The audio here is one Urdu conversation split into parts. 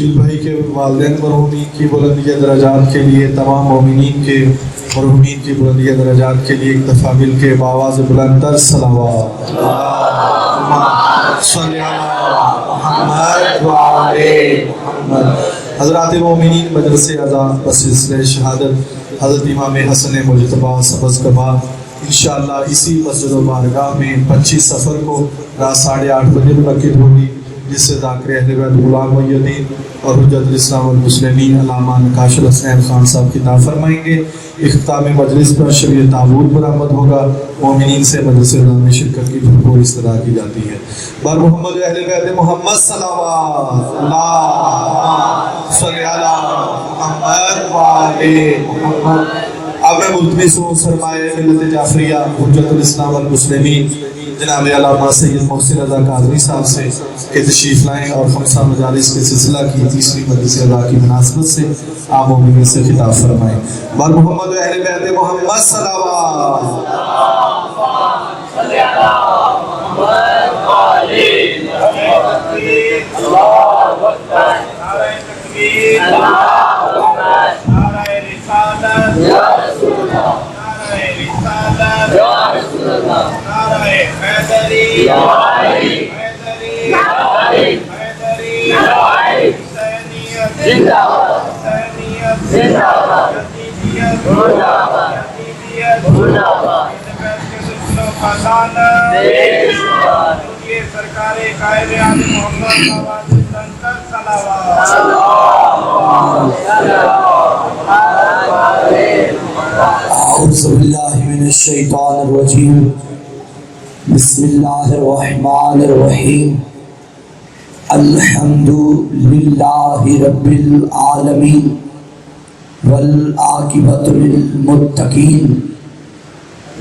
شیل بھائی کے والدین مرحومین کی بلندی درجات کے لیے، تمام مومنین کے مرحومین کی بلندی درجات کے لیے ایک دفعہ مل کے بآواز بلند تر صلوات صلی اللہ محمد وعلی محمد۔ حضرات مومنین، مجلس اعزاء بسلسلہ شہادت حضرت امام حسن مجتبیٰ سبز کبار انشاءاللہ اسی مسجد و بارگاہ میں 25 سفر کو رات 8:30 بجے منعقد ہوگی، جس سے ذاکر اہل بیت غلام محی الدین اور حجت الاسلام والمسلمین علامہ نقاش الحسین خان صاحب خطاب فرمائیں گے۔ اختتام مجلس پر شبیہ تابوت برآمد ہوگا۔ مومنین سے مجلس اعزاء میں شرکت کی بھرپور استدعا کی جاتی ہے۔ بر محمد اہل بیت محمد صلوات اللہ صلی اللہ محمد وعلی محمد۔ اب میں ملتمس ہوں سرمایہ ملت جعفریہ حجت الاسلام والمسلمین جناب علامہ سید محسن رضا قادری صاحب سے کہ تشریف لائیں اور خمسہ مجالس کے سلسلہ کی تیسری مجلس اعزاء کی مناسبت سے آپ مومنین سے خطاب فرمائیں۔ بر محمد اہل بیت محمد صلوات صلی اللہ محمد وعلی محمد۔ اللہ اکبر، نعرہ تکبیر، اللہ اکبر، نعرہ رسالت، یا رسول اللہ، نعرہ رسالت، یا رسول اللہ، نعرہ حیدری، یا علی، حیدری، یا علی، حیدری، یا علی، حسینیت زندہ باد، حسینیت زندہ باد، یزیدیت زندہ باد، یزیدیت زندہ باد، یہ سرکار قائد اعظم محمد نواز سنتر صلوات اعوذ باللہ من الشیطان الرجیم، بسم اللہ الرحمن الرحیم، الحمد للہ رب العالمین والعاقبۃ للمتقین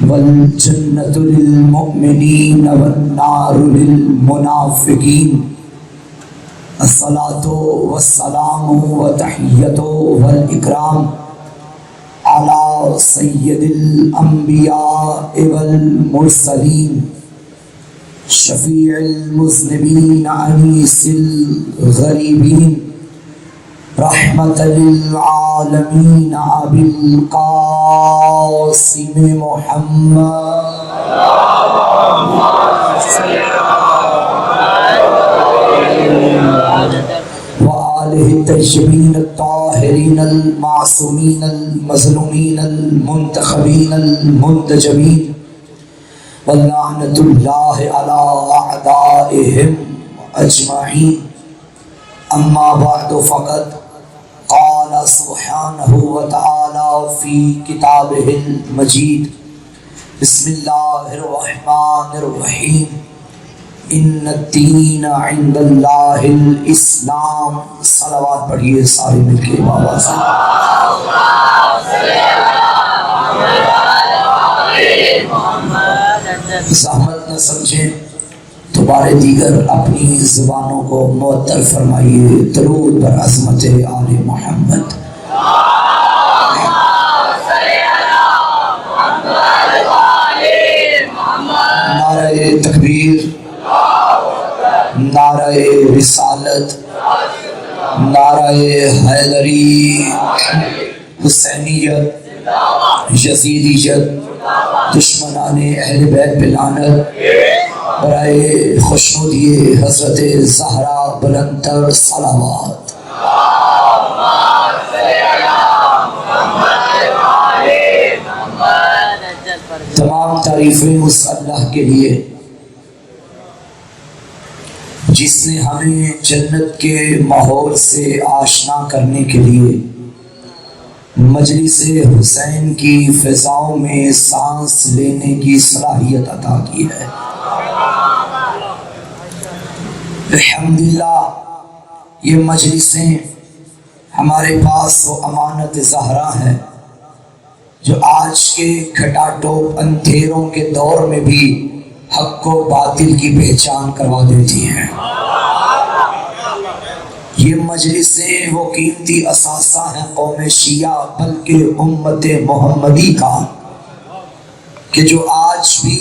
والجنة للمؤمنین والنار للمنافقین، الصلاة والسلام وتحیۃ والاکرام علی سید الانبیاء والمرسلین، شفیع المذنبین انیس الغریبین، رحمت للعالمین ابی القاسم محمد وآلہ الطیبین الطاہرین المعصومین المظلومین المنتخبین المنتجبین، واللعنۃ اللہ علی اعدائہم اجمعین۔ اما بعد فقد قال سبحانہ وتعالی فی کتابہ المجید، بسم اللہ الرحمن الرحیم، ان الدین عند اللہ الاسلام۔ صلوات پڑھیے سارے مل کے بابا سے۔ زحمت نہ سمجھیں تو بارے دیگر اپنی زبانوں کو معطل فرمائیے درود بر عظمت آل محمد۔ نعرہ تکبیر، نعرہ رسالت، نعرہ حیدری، حسینیت، یزیدیت، دشمنان اہل بیت بلعنت، برائے خوشنودی حضرت زہرا بلندتر صلوات۔ تمام تعریفیں اس اللہ کے لیے جس نے ہمیں جنت کے ماحول سے آشنا کرنے کے لیے مجلس حسین کی فضاؤں میں سانس لینے کی صلاحیت عطا کی ہے۔ الحمدللہ یہ مجلسیں ہمارے پاس وہ امانت زہرا ہے جو آج کے کھٹاٹوپ اندھیروں کے دور میں بھی حق و باطل کی پہچان کروا دیتی ہیں۔ یہ مجلسیں وہ قیمتی اثاثہ ہیں قوم شیعہ بلکہ امت محمدی کا کہ جو آج بھی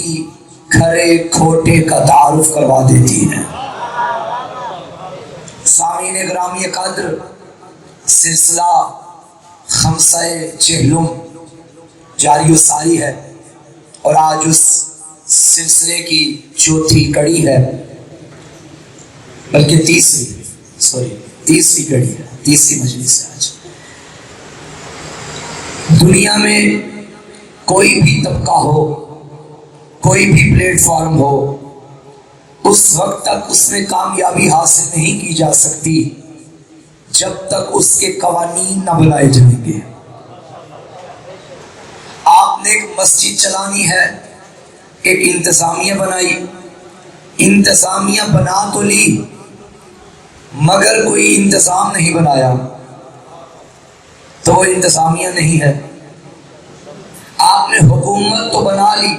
کھرے کھوٹے کا تعارف کروا دیتی ہیں۔ سامعین گرامی قدر، سلسلہ خمسہ چہلم جاری و ساری ہے اور آج اس سلسلے کی چوتھی کڑی ہے، بلکہ تیسری کڑی ہے، تیسری مجلس ہے آج۔ دنیا میں کوئی بھی طبقہ ہو، کوئی بھی پلیٹ فارم ہو، اس وقت تک اس میں کامیابی حاصل نہیں کی جا سکتی جب تک اس کے قوانین نہ بنائے جائیں گے۔ آپ نے ایک مسجد چلانی ہے، ایک انتظامیہ بنائی، انتظامیہ بنا تو لی مگر کوئی انتظام نہیں بنایا تو وہ انتظامیہ نہیں ہے۔ آپ نے حکومت تو بنا لی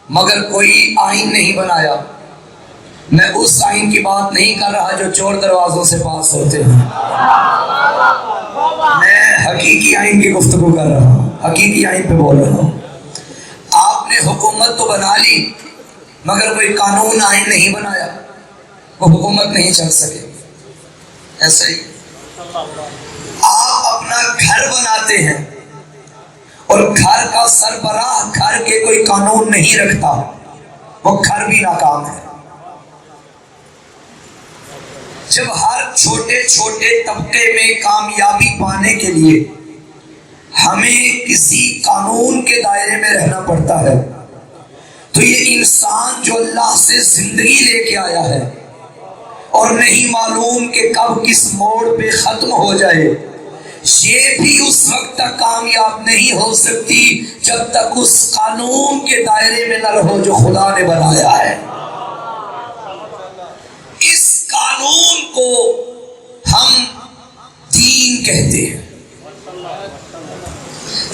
مگر کوئی آئین نہیں بنایا۔ میں اس آئین کی بات نہیں کر رہا جو چور دروازوں سے پاس ہوتے ہیں، میں حقیقی آئین کی گفتگو کر رہا ہوں، حقیقی آئین پہ بول رہا ہوں۔ آپ نے حکومت تو بنا لی مگر کوئی قانون آئین نہیں بنایا، وہ حکومت نہیں چل سکے۔ ایسا ہی آپ اپنا گھر بناتے ہیں اور گھر کا سربراہ گھر کے کوئی قانون نہیں رکھتا، وہ گھر بھی ناکام ہے۔ جب ہر چھوٹے چھوٹے طبقے میں کامیابی پانے کے لیے ہمیں کسی قانون کے دائرے میں رہنا پڑتا ہے تو یہ انسان جو اللہ سے زندگی لے کے آیا ہے اور نہیں معلوم کہ کب کس موڑ پہ ختم ہو جائے، یہ بھی اس وقت تک کامیاب نہیں ہو سکتی جب تک اس قانون کے دائرے میں نہ رہو جو خدا نے بنایا ہے۔ اس قانون کو ہم دین کہتے ہیں۔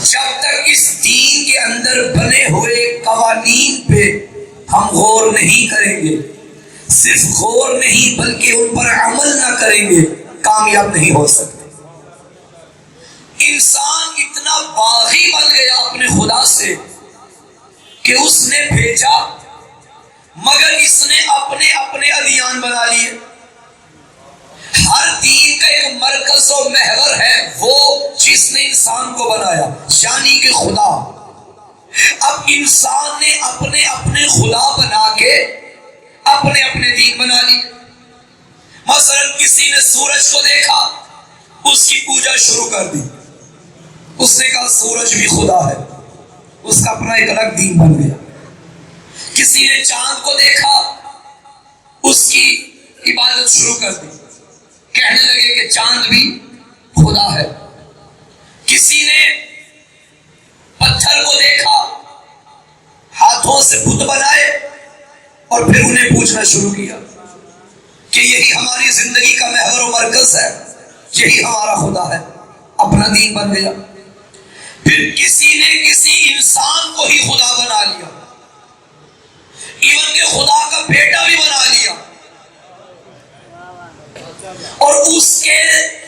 جب تک اس دین کے اندر بنے ہوئے قوانین پہ ہم غور نہیں کریں گے، صرف غور نہیں بلکہ ان پر عمل نہ کریں گے، کامیاب نہیں ہو سکتے۔ انسان اتنا باغی بن گیا اپنے خدا سے کہ اس نے بھیجا مگر اس نے اپنے اپنے ادیان بنا لیے۔ ہر دین کا ایک مرکز و محور ہے وہ جس نے انسان کو بنایا، یعنی کہ خدا۔ اب انسان نے اپنے اپنے خدا بنا کے اپنے اپنے دین بنا لیے۔ مثلا کسی نے سورج کو دیکھا، اس کی پوجا شروع کر دی، اس نے کہا سورج بھی خدا ہے، اس کا اپنا ایک الگ دین بن گیا۔ کسی نے چاند کو دیکھا، اس کی عبادت شروع کر دی، کہنے لگے کہ چاند بھی خدا ہے۔ کسی نے پتھر کو دیکھا، ہاتھوں سے بت بنائے اور پھر انہیں پوچھنا شروع کیا کہ یہی ہماری زندگی کا محور و مرکز ہے، یہی ہمارا خدا ہے، اپنا دین بن گیا۔ پھر کسی نے کسی انسان کو ہی خدا بنا لیا، ایون کہ خدا کا بیٹا بھی بنا لیا، اور اس کے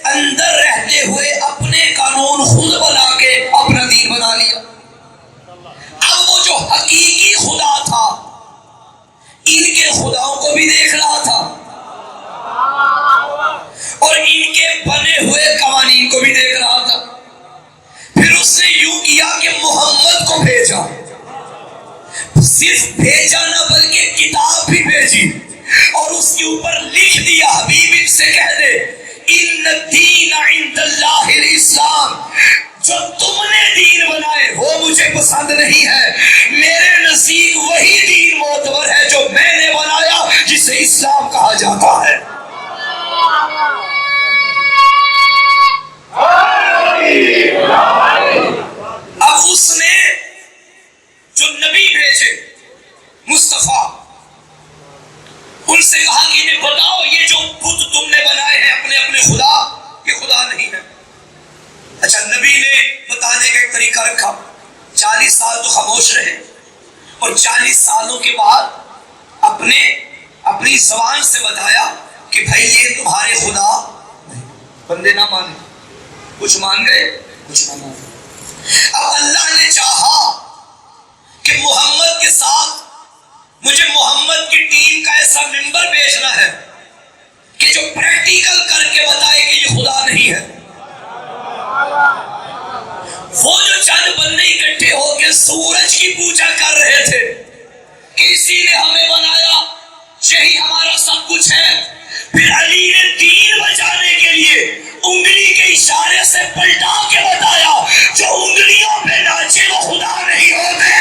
اندر رہتے ہوئے اپنے قانون خود بنا کے اپنا دین بنا لیا۔ اب وہ جو حقیقی خدا تھا ان کے خداؤں کو بھی دیکھ رہا تھا اور ان کے بنے ہوئے قوانین کو بھی دیکھ رہا تھا۔ پھر اس نے یوں کیا کہ محمد کو بھیجا، صرف بھیجا نہ بلکہ کتاب بھی بھیجی اور اس کے اوپر لکھ دیا حبیب ان سے کہہ دے ان الدین عند اللہ الاسلام، جو تم نے دین بنائے وہ مجھے پسند نہیں ہے، میرے نزدیک وہی دین معتبر ہے جو میں نے بنایا جسے اسلام کہا جاتا ہے۔ اب اس نے جو نبی بھیجے مصطفیٰ، ان سے کہا کہ انہیں بتاؤ یہ جو بت تم نے بنائے ہیں اپنے اپنے خدا، یہ خدا نہیں ہے۔ اچھا، نبی نے بتانے کا ایک طریقہ رکھا، 40 سال تو خاموش رہے اور 40 سالوں کے بعد اپنی زبان سے بتایا کہ بھائی یہ تمہارے خدا نہیں۔ بندے نہ مانے، کچھ مان گئے کچھ نہ مانے۔ اب اللہ نے چاہا کہ محمد کے ساتھ مجھے محمد کی ٹیم کا ایسا ممبر بھیجنا ہے کہ جو پریکٹس پریکٹیکل کر کے بتائے کہ یہ خدا نہیں ہے. وہ جو چند بندے اکٹھے ہو کے سورج کی پوجا کر رہے تھے کہ اسی نے ہمیں بنایا، یہی ہمارا سب کچھ ہے، پھر علی نے دین بچانے کے لیے انگلی کے اشارے سے پلٹا کے بتایا جو انگلیوں پہ ناچے وہ خدا نہیں ہوتے.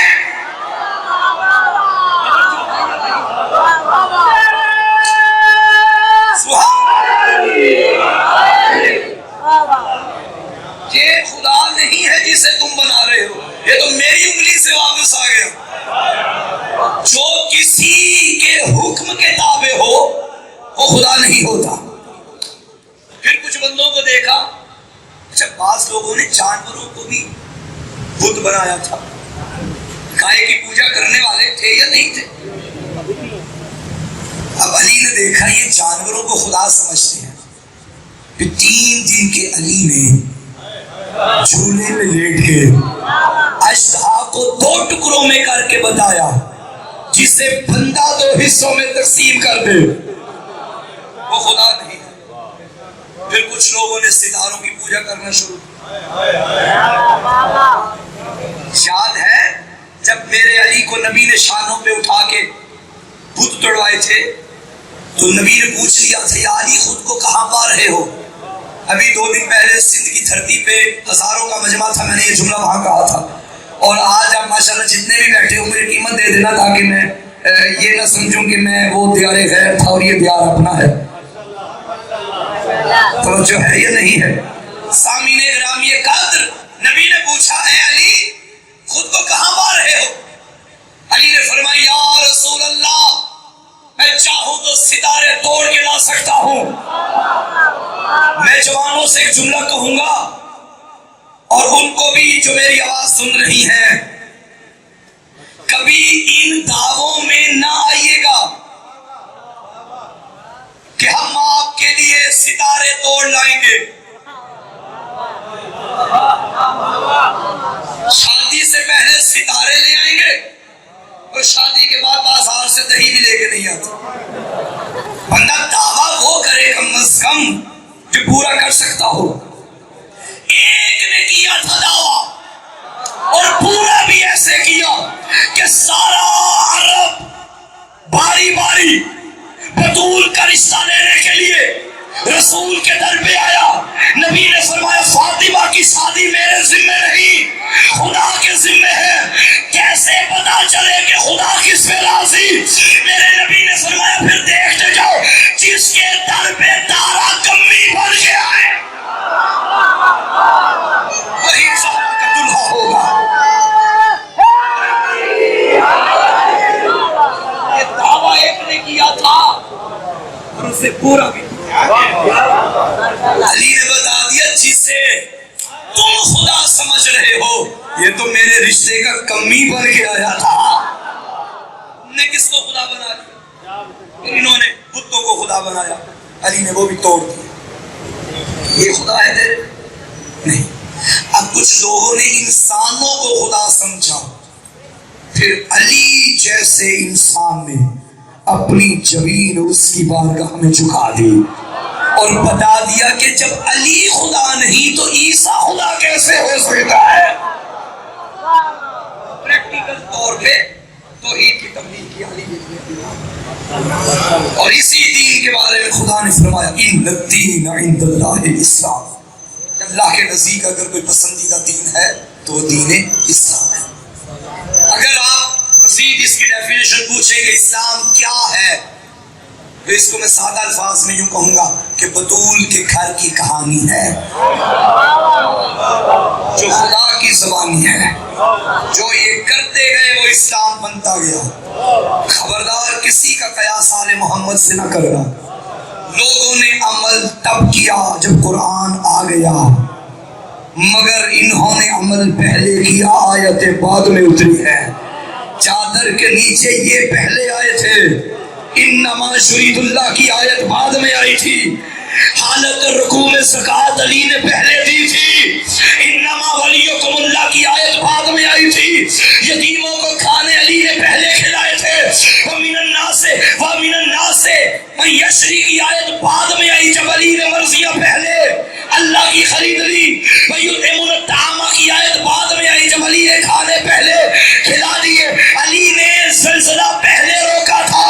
یہ خدا نہیں ہے جسے تم بنا رہے ہو، یہ تو میری انگلی سے واپس آ گیا. جو کسی کے حکم کے تابع ہو وہ خدا نہیں ہوتا. پھر کچھ بندوں کو دیکھا، اچھا بعض لوگوں نے جانوروں کو بھی بت بنایا تھا. گائے کی پوجا کرنے والے تھے یا نہیں تھے؟ اب علی نے دیکھا یہ جانوروں کو خدا سمجھتے ہیں. پھر 3 دن کے علی نے جھولے میں لیٹ کے اژدھا کو 2 ٹکڑوں میں کر کے بتایا جسے بندہ 2 حصوں میں تقسیم کر دے وہ خدا نہیں ہے. پھر کچھ لوگوں نے ستاروں کی پوجا کرنا شروع کی. یاد ہے جب میرے علی کو نبی نے شانوں پہ اٹھا کے بت توڑوائے تھے تو نبی نے پوچھ لیا تھا یا علی خود کو کہاں پا رہے ہو؟ ابھی 2 دن پہلے سندھ کی دھرتی پہ ہزاروں کا مجمع تھا، میں نے یہ جملہ وہاں کہا تھا. اور آج آپ ماشاءاللہ جتنے بھی بیٹھے ہو مجھے قیمت دے دینا تاکہ میں یہ نہ سمجھوں کہ میں وہ دیار غیر تھا اور یہ دیار اپنا ہے. توجہ ہے یا نہیں ہے؟ سامعین گرامی قدر، نبی نے پوچھا اے علی خود کو کہاں پا رہے ہو؟ علی نے فرمایا یا رسول اللہ میں چاہوں تو ستارے توڑ کے لا سکتا ہوں. میں جوانوں سے ایک جملہ کہوں گا اور ان کو بھی جو میری آواز سن رہی ہیں، کبھی ان دعووں میں نہ آئیے گا کہ ہم آپ کے لیے ستارے توڑ لائیں گے. شادی سے پہلے ستارے لے آئیں گے اور شادی کے بعد بازار سے دہی بھی لے کے نہیں آتا. بندہ دعویٰ وہ کرے کم از کم جو پورا کر سکتا ہو. ایک نے کیا تھا دعویٰ اور پورا بھی ایسے کیا کہ سارا عرب باری باری بطول کا رشتہ لینے کے لیے رسول کے در پہ آیا. نبی نے فرمایا فاطمہ کی شادی میرے ذمہ نہیں خدا کے ذمہ ہے. کیسے پتا چلے کہ خدا کس پہ راضی؟ میرے نبی نے فرمایا پھر دیکھتے جاؤ جس کے در پہ تارا کمی بن گیا ہے وہی زہرا کا دلہا ہوگا. یہ دعویٰ ایک نے کیا تھا اور اسے پورا بھی. علی نے بتا دیا جسے تم خدا سمجھ رہے ہو یہ تو میرے رشتے کا کمی بن کے آیا تھا. نے کس کو خدا بنا دیا؟ انہوں نے بتوں کو خدا بنایا. علی نے وہ بھی توڑ دیا. یہ خدا ہے تیرے نہیں. اب کچھ لوگوں نے انسانوں کو خدا سمجھا، پھر علی جیسے انسان نے اپنی جبین اس کی بارگاہ میں جھکا دی اور بتا دیا کہ جب علی خدا نہیں تو عیسیٰ خدا کیسے ہو سکتا ہے. پریکٹیکل طور پہ توحید کی تبلیغ کی علی نے. اور اسی دین کے بارے میں خدا نے فرمایا ان الدین عند اللہ الاسلام. اللہ کے نزدیک اگر کوئی پسندیدہ دین ہے تو وہ دین اسلام ہے. اگر آپ مزید اس کی ڈیفینیشن پوچھیں کہ اسلام کیا ہے تو اس کو میں سادہ الفاظ میں یوں کہوں گا کہ بطول کے گھر کی کہانی ہے جو خدا کی زبانی ہے. جو یہ کرتے گئے وہ اسلام بنتا گیا. خبردار کسی کا قیاس آل محمد سے نہ کرنا. لوگوں نے عمل تب کیا جب قرآن آ گیا، مگر انہوں نے عمل پہلے کیا آیتیں بعد میں اتری ہے. چادر کے نیچے یہ پہلے آئے تھے، انما شرید اللہ کی آیت بعد میں آئی تھی. حالت رکوع میں زکوٰۃ علی نے پہلے دی تھی. انما ولیکم اللہ کی آیت بعد میں آئی تھی. یتیموں کو کھانے علی نے پہلے کھلائے تھے. ومن الناس من یشری کی آیت بعد میں آئی جب علی معصیہ پہلے اللہ کی خرید لی. وَيُطْعِمُونَ الطَّعَامَ کی آیت بعد میں آئی جب علی نے کھانے پہلے کھلا دیے. علی نے زلزلہ پہلے روکا تھا.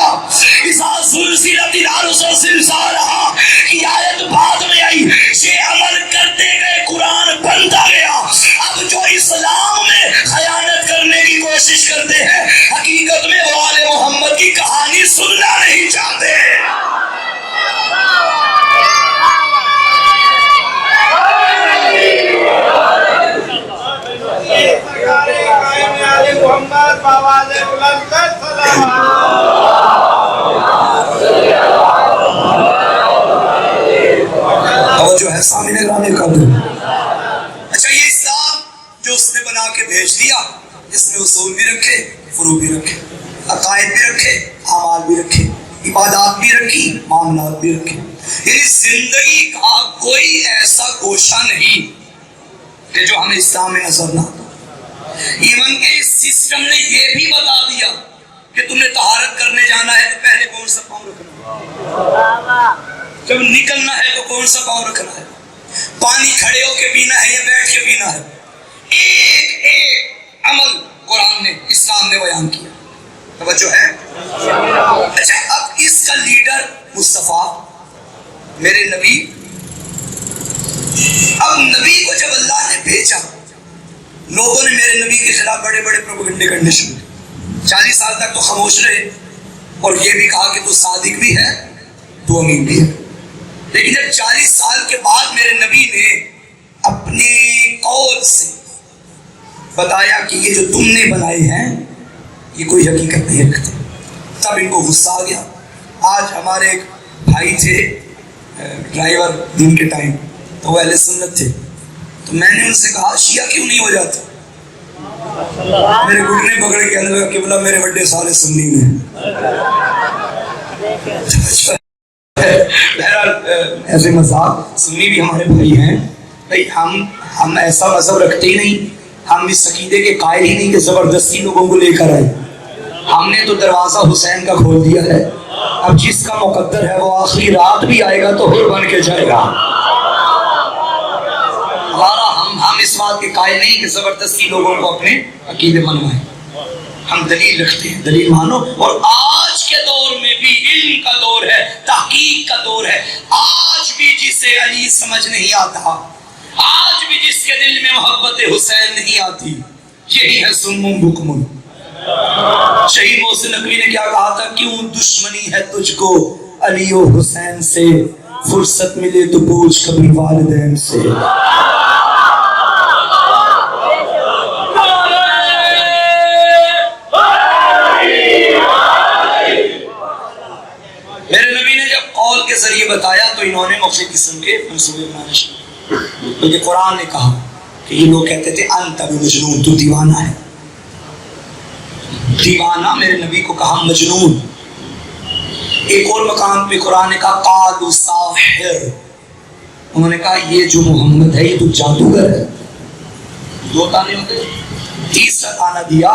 اِذَا زُلْزِلَتِ الْأَرْضُ زِلْزَالَهَا کی آیت بعد میں آئی. یہ عمل کرتے گئے قرآن بنتا گیا. اب جو اسلام میں خیانت کرنے کی کوشش کرتے ہیں حقیقت میں وہ آل محمد کی کہانی سننا نہیں چاہتے. محمد باواز بلند سلام. اور جو ہے سامنے گرانے کا دل. اچھا یہ اسلام جو اس نے بنا کے بھیج دیا اس میں اصول بھی رکھے فروع بھی رکھے عقائد بھی رکھے اعمال بھی رکھے عبادات بھی رکھی معاملات بھی رکھے. یعنی زندگی کا کوئی ایسا گوشہ نہیں کہ جو ہمیں اسلام میں نظر نہ آتا. ایون کہ اس سسٹم نے یہ بھی بتا دیا کہ تم نے طہارت کرنے جانا ہے تو پہلے کون سا پاؤں رکھنا ہے, جب نکلنا ہے تو کون سا پاؤں رکھنا ہے, پانی کھڑے ہو کے پینا ہے یا بیٹھ کے پینا ہے. ایک ایک عمل قرآن نے اسلام نے بیان کیا. توجہ ہے. اچھا اب اس کا لیڈر مصطفیٰ میرے نبی, اب نبی کو جب اللہ نے بھیجا لوگوں نے میرے نبی کے خلاف بڑے بڑے پروپیگنڈے کرنے شروع کیے. 40 سال تک تو خاموش رہے اور یہ بھی کہا کہ تو صادق بھی ہے تو امین بھی ہے. لیکن جب 40 سال کے بعد میرے نبی نے اپنے قول سے بتایا کہ یہ جو تم نے بنائے ہیں یہ کوئی حقیقت نہیں رکھتے, تب ان کو غصہ آ گیا. آج ہمارے ایک بھائی تھے ڈرائیور دن کے ٹائم, تو وہ اہل سنت تھے, تو میں نے ان سے کہا شیعہ کیوں نہیں ہو جاتے. میرے گھٹنے پکڑ کے کہنے لگا کہ بلا میرے بڑے سارے سنی میں. بہرحال ایسے مذہب سنی بھی ہمارے بھائی ہیں بھائی, ہم ایسا مذہب رکھتے ہی نہیں, ہم اس عقیدے کے قائل ہی نہیں کہ زبردستی لوگوں کو لے کر آئے. ہم نے تو دروازہ حسین کا کھول دیا ہے. اب جس کا مقدر ہے وہ آخری رات بھی آئے گا تو حر بن کے جائے گا. ہم اس بات کے قائل نہیں کہ زبردستی لوگوں کو اپنے عقیدے منوائیں. ہم دلیل رکھتے ہیں, دلیل مانو. اور آج کے دور میں بھی علم کا دور ہے, تحقیق کا دور ہے. آج بھی جسے علی سمجھ نہیں آتا, آج بھی جس کے دل میں محبت حسین نہیں آتی, یہی ہے سمم بکم. شہید محسن نقوی نے کیا کہا تھا, کیوں دشمنی ہے تجھ کو علی و حسین سے, فرصت ملے تو پوچھ کبھی والدین سے. میرے نبی نے جب قول کے ذریعے بتایا تو انہوں نے مختلف قسم کے منصوبے بنانے شروع. کیونکہ قرآن نے کہا کہ یہ لوگ کہتے تھے انت مجنون, تو دیوانہ ہے. دیوانہ میرے نبی کو کہا مجنون. ایک اور مقام پہ قرآن نے کہا قالوا ساحر, انہوں نے کہا یہ جو محمد ہے یہ تو جادوگر ہے. 2 تانے ہوتے. تیسرا تانا دیا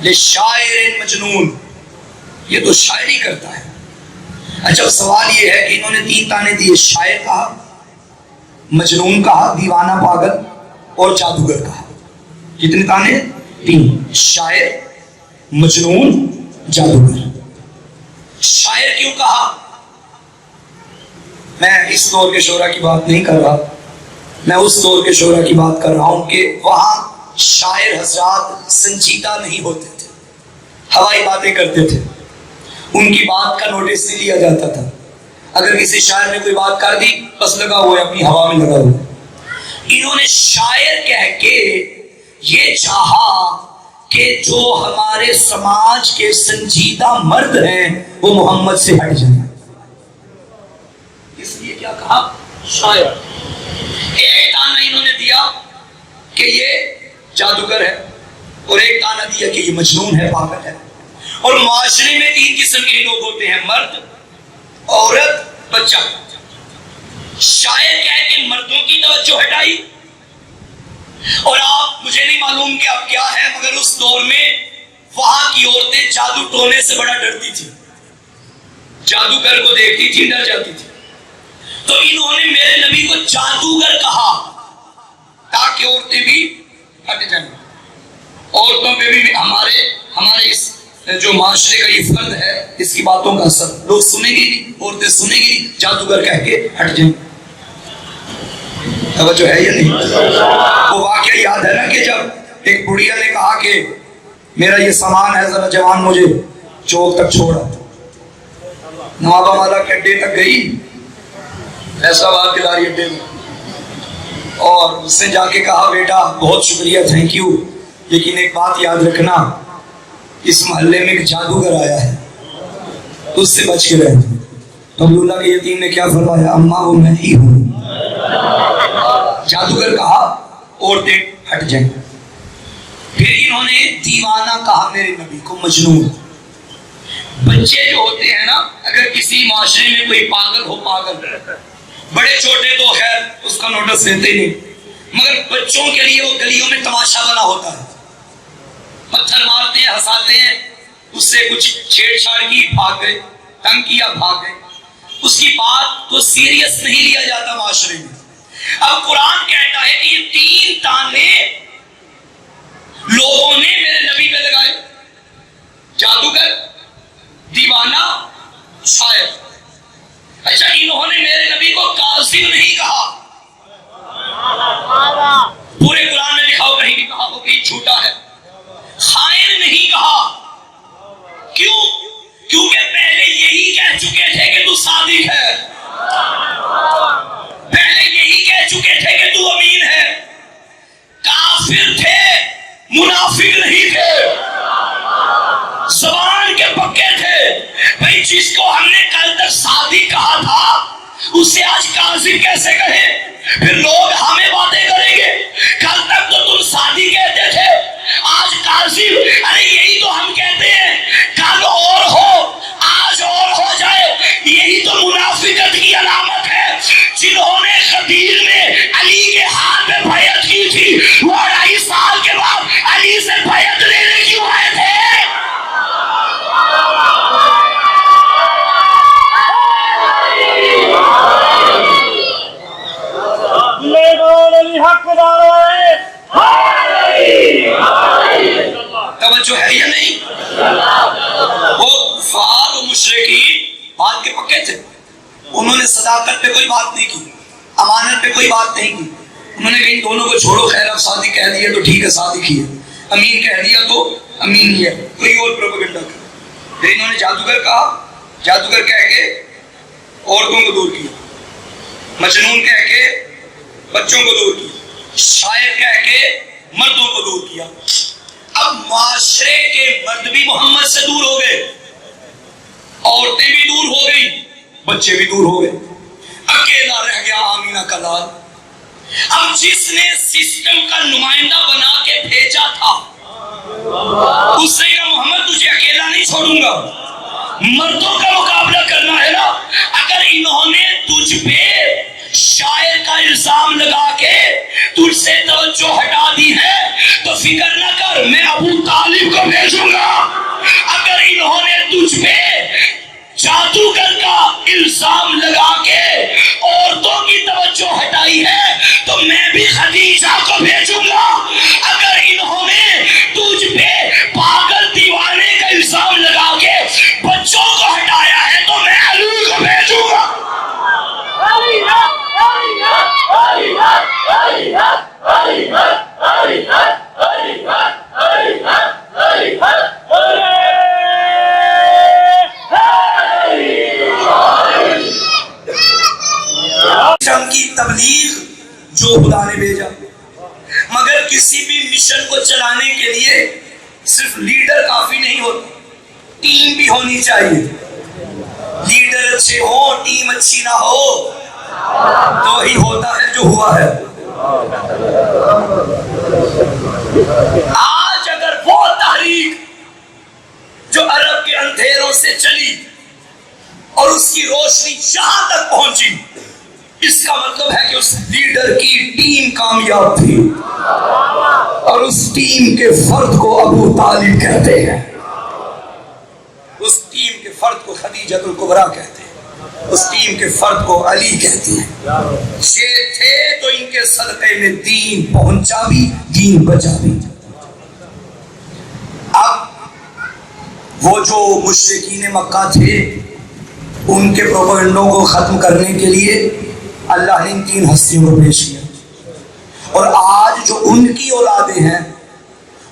لشاعر مجنون, یہ تو شاعری کرتا ہے. اچھا سوال یہ ہے کہ انہوں نے 3 تانے دیے, شاعر کہا, مجنون کہا دیوانہ پاگل, اور جادوگر کہا. کتنے تانے؟ 3. شاعر, مجنون, جادوگر. شاعر کیوں کہا؟ میں اس دور کے شعراء کی بات نہیں کر رہا, میں اس دور کے شعراء کی بات کر رہا ہوں کہ وہاں شاعر حضرات سنجیدہ نہیں ہوتے تھے, ہوائی باتیں کرتے تھے, ان کی بات کا نوٹس نہیں لیا جاتا تھا. اگر کسی شاعر نے کوئی بات کر دی بس لگا ہوا ہے, اپنی ہوا میں لگا ہوا. انہوں نے شاعر کہہ کے یہ چاہا کہ جو ہمارے سماج کے سنجیدہ مرد ہیں وہ محمد سے ہٹ جائیں, اس لیے کیا کہا شاعر. ایک تانا انہوں نے دیا کہ یہ جادوگر ہے, اور ایک تانا دیا کہ یہ مجنون ہے, پاگل ہے. اور معاشرے میں 3 قسم کے لوگ ہوتے ہیں, مرد, عورت, بچہ. شاعر کہہ کے مردوں کی توجہ ہٹائی. اور آپ, مجھے نہیں معلوم کہ اب کیا ہے, مگر اس دور میں وہاں کی عورتیں جادو ٹونے سے بڑا ڈرتی تھی, جادوگر کو دیکھتی تھی ڈر جاتی تھی. تو انہوں نے میرے نبی کو جادوگر کہا تاکہ عورتیں بھی ہٹ جائیں. عورتوں پہ بھی ہمارے اس جو معاشرے کا یہ فرد ہے، اس کی باتوں کا اثر لوگ سنیں گے نہیں، عورتیں سنیں گی نہیں، جادوگر کہہ کے ہٹ جائیں. توجہ ہے یا نہیں؟ وہ واقعہ یاد ہے نا کہ جب ایک بڑھیا نے کہا کہ میرا یہ سامان ہے، ذرا جوان مجھے چوک تک چھوڑا. نوابہ والا کے اڈے تک گئی، ایسا بات کلاری اڈے میں، اور اس نے جا کے کہا بیٹا بہت شکریہ، تھینک یو، لیکن ایک بات یاد رکھنا، اس محلے میں ایک جادوگر آیا ہے، اس سے بچ کے رہنا. تو عبداللہ کے یتیم نے کیا فرمایا؟ اماں وہ میں ہی ہوں. جادوگر کہا عورتیں ہٹ جائیں. پھر انہوں نے دیوانہ کہا میرے نبی کو، مجنون. بچے جو ہوتے ہیں نا، اگر کسی معاشرے میں کوئی پاگل ہو، پاگل بڑے چھوٹے تو خیر اس کا نوٹس لیتے نہیں، مگر بچوں کے لیے وہ گلیوں میں تماشا بنا ہوتا ہے، پتھر مارتے ہیں، ہنساتے ہیں، اس سے کچھ چھیڑ چھاڑ کی، بھاگ گئے، تنگ کیا، بھاگ گئے. اس کی بات کو سیریس نہیں لیا جاتا معاشرے میں. اب قرآن کہتا ہے کہ یہ 3 تانے لوگوں نے میرے نبی پہ لگائے، جادوگر، دیوانہ، شاعر. اچھا انہوں نے میرے نبی کو کاذب نہیں کہا، پورے قرآن میں لکھا ہو، کہیں بھی کہا ہو کہ یہ جھوٹا ہے. خائن نہیں کہا. کیوں؟ کیونکہ پہلے یہی کہہ چکے تھے کہ تو صادق ہے، پہلے یہی کہہ چکے تھے کہ تو امین ہے. کافر تھے، منافق نہیں تھے، زبان کے پکے تھے. بھئی جس کو ہم نے کل تک صادق کہا تھا اسے آج کاذب کیسے کہے؟ پھر لوگ ہمیں باتیں کریں گے، کل تک تو تم صادق کہتے تھے، آج کاذب. ارے یہی تو ہم کہتے ہیں، کل اور ہو آج اور ہو جائے، یہی تو منافقت کی علامت ہے. جنہوں نے غدیر میں علی کے ہاتھ میں بیعت کی تھی، وہ 2.5 سال کے بعد علی سے بیعت لینے کیوں آئے تھے؟ توجہ ہے یا نہیں؟ وہ کفار و مشرکین بات کے پکے تھے. انہوں نے صداقت پہ کوئی بات نہیں کی، امانت پہ کوئی بات نہیں کی. انہوں نے کہیں دونوں کو چھوڑو، خیر اب صادق کہہ دیا تو ٹھیک ہے، صادق ہی ہے، امین کہہ دیا تو امین ہی ہے، کوئی اور پروپیگنڈا کر. پھر انہوں نے جادوگر کہا، جادوگر کہہ کے عورتوں کو دور کیا، مجنون کہہ کے بچوں کو دور کیا، شاعر کہہ کے مردوں کو دور کیا. اب معاشرے کے مرد بھی محمد سے دور ہو گئے، عورتیں بھی دور ہو گئی، بچے بھی دور ہو گئے، اکیلا رہ گیا آمینہ کا لال. اب جس نے سسٹم کا نمائندہ بنا کے بھیجا تھا اس نے کہا محمد تجھے اکیلا نہیں چھوڑوں گا، مردوں کا مقابلہ کرنا ہے نا. اگر انہوں نے تجھ پہ شاعر کا الزام لگا کے تجھ سے توجہ ہٹا دی ہے تو فکر نہ کر، میں ابو طالب کو بھیجوں گا. اگر انہوں نے تجھ پہ جادوگر کا الزام لگا کے عورتوں کی توجہ ہٹائی ہے تو میں بھی خدیجہ کو بھیجوں گا. اگر انہوں نے تجھ پہ پاگل دیوانے کا الزام لگا کے بچوں کو ہٹایا ہے تو میں علی کو بھیجوں گا. کی تبلیغ جو خدا نے بھیجا، مگر کسی بھی مشن کو چلانے کے لیے صرف لیڈر کافی نہیں ہوتا، ٹیم بھی ہونی چاہیے. لیڈر اچھے ہو، ٹیم اچھی نہ ہو تو ہی ہوتا ہے جو ہوا ہے. آج اگر وہ تحریک جو عرب کے اندھیروں سے چلی اور اس کی روشنی جہاں تک پہنچی، اس کا مطلب ہے کہ اس لیڈر کی ٹیم کامیاب تھی، اور اس ٹیم کے فرد کو ابو طالب کہتے ہیں، اس ٹیم کے فرد کو خدیجہ الکبریٰ کہتے ہیں. اس ٹیم کے فرد کو علی کہتے ہیں. یہ تھے تو ان کے صدقے میں دین پہنچا بھی, دین بچا بھی. اب وہ جو مشرکین مکہ تھے ان کے پروپیگنڈوں کو ختم کرنے کے لیے اللہ نے ان 3 ہستیوں کو پیش کیا, اور آج جو ان کی اولادیں ہیں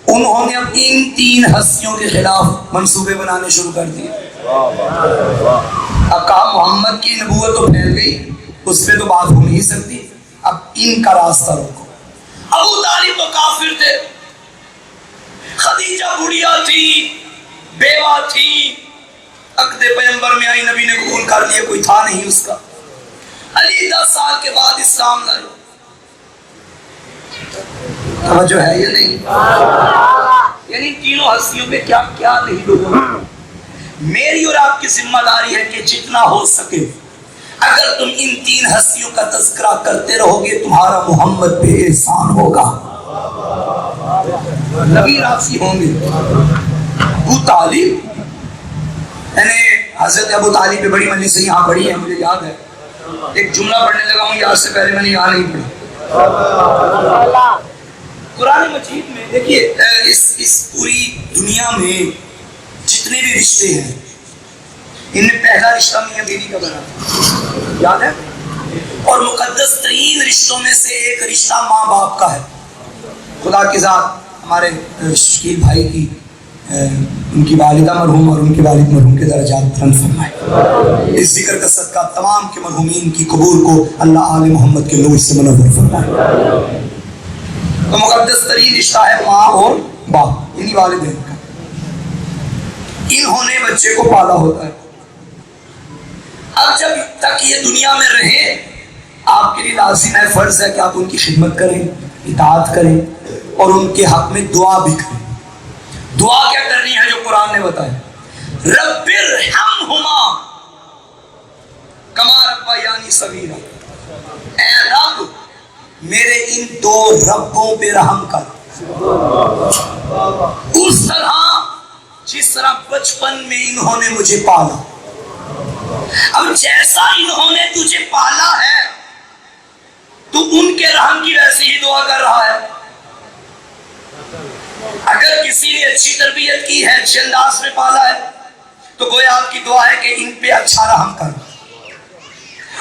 انہوں نے اب ان 3 ہستیوں کے خلاف منصوبے بنانے شروع کر دیے. اب کہا محمد کی نبوت تو پھیل گئی, اس پہ تو بات ہو نہیں سکتی, اب ان کا راستہ روکو. ابو طالب تو کافر تھے, خدیجہ بڑھیا تھی, بیوہ تھی, عقد پیغمبر میں آئی, نبی نے قبول کر لیا, کوئی تھا نہیں اس کا. علی 10 سال کے بعد اسلام لائے. توجہ ہے یا نہیں؟ یعنی تینوں ہستیوں پہ کیا کیا نہیں لوگوں. میری اور آپ کی ذمہ داری ہے کہ جتنا ہو سکے اگر تم ان 3 ہستیوں کا تذکرہ کرتے رہو گے تمہارا محمد پہ احسان ہوگا, نبی راضی ہوں گے. ابو طالب, یعنی حضرت ابو طالب پہ بڑی مجلس سے یہاں پڑھی ہے, مجھے یاد ہے. ایک جملہ پڑھنے لگا ہوں, یاد سے پہلے میں نے یہاں نہیں پڑھی. قرآن مجید میں دیکھیے اس پوری دنیا میں جتنے بھی رشتے ہیں ان میں پہلا رشتہ میاں بیوی کا بنا, یاد ہے, اور مقدس ترین رشتوں میں سے ایک رشتہ ماں باپ کا ہے. خدا کی ذات ہمارے شکیل بھائی کی ان کی والدہ مرحوم اور ان کے والد مرحوم کے درجات بلند فرمائے. اس ذکر کا صدقہ تمام کے مرحومین کی قبور کو اللہ آل محمد کے نور سے منور فرمائے. تو مقدس ترین رشتہ ہے ماں اور باپ, یعنی والدین کا. انہوں نے بچے کو پالا ہوتا ہے. اب جب تک یہ دنیا میں رہے آپ کے لیے لازم ہے, فرض ہے کہ آپ ان کی خدمت کریں, اطاعت کریں اور ان کے حق میں دعا بھی کریں. دعا کیا کرنی ہے جو قرآن نے بتایا, رب ارحمہما کما ربیانی صغیرا, اے رب میرے ان 2 ربوں پہ رحم کر, اس طرح جس طرح بچپن میں انہوں نے مجھے پالا. اب جیسا انہوں نے تجھے پالا ہے تو ان کے رحم کی ویسی ہی دعا کر رہا ہے. اگر کسی نے اچھی تربیت کی ہے, اچھے انداز میں پالا ہے, تو گویا آپ کی دعا ہے کہ ان پہ اچھا رحم کر.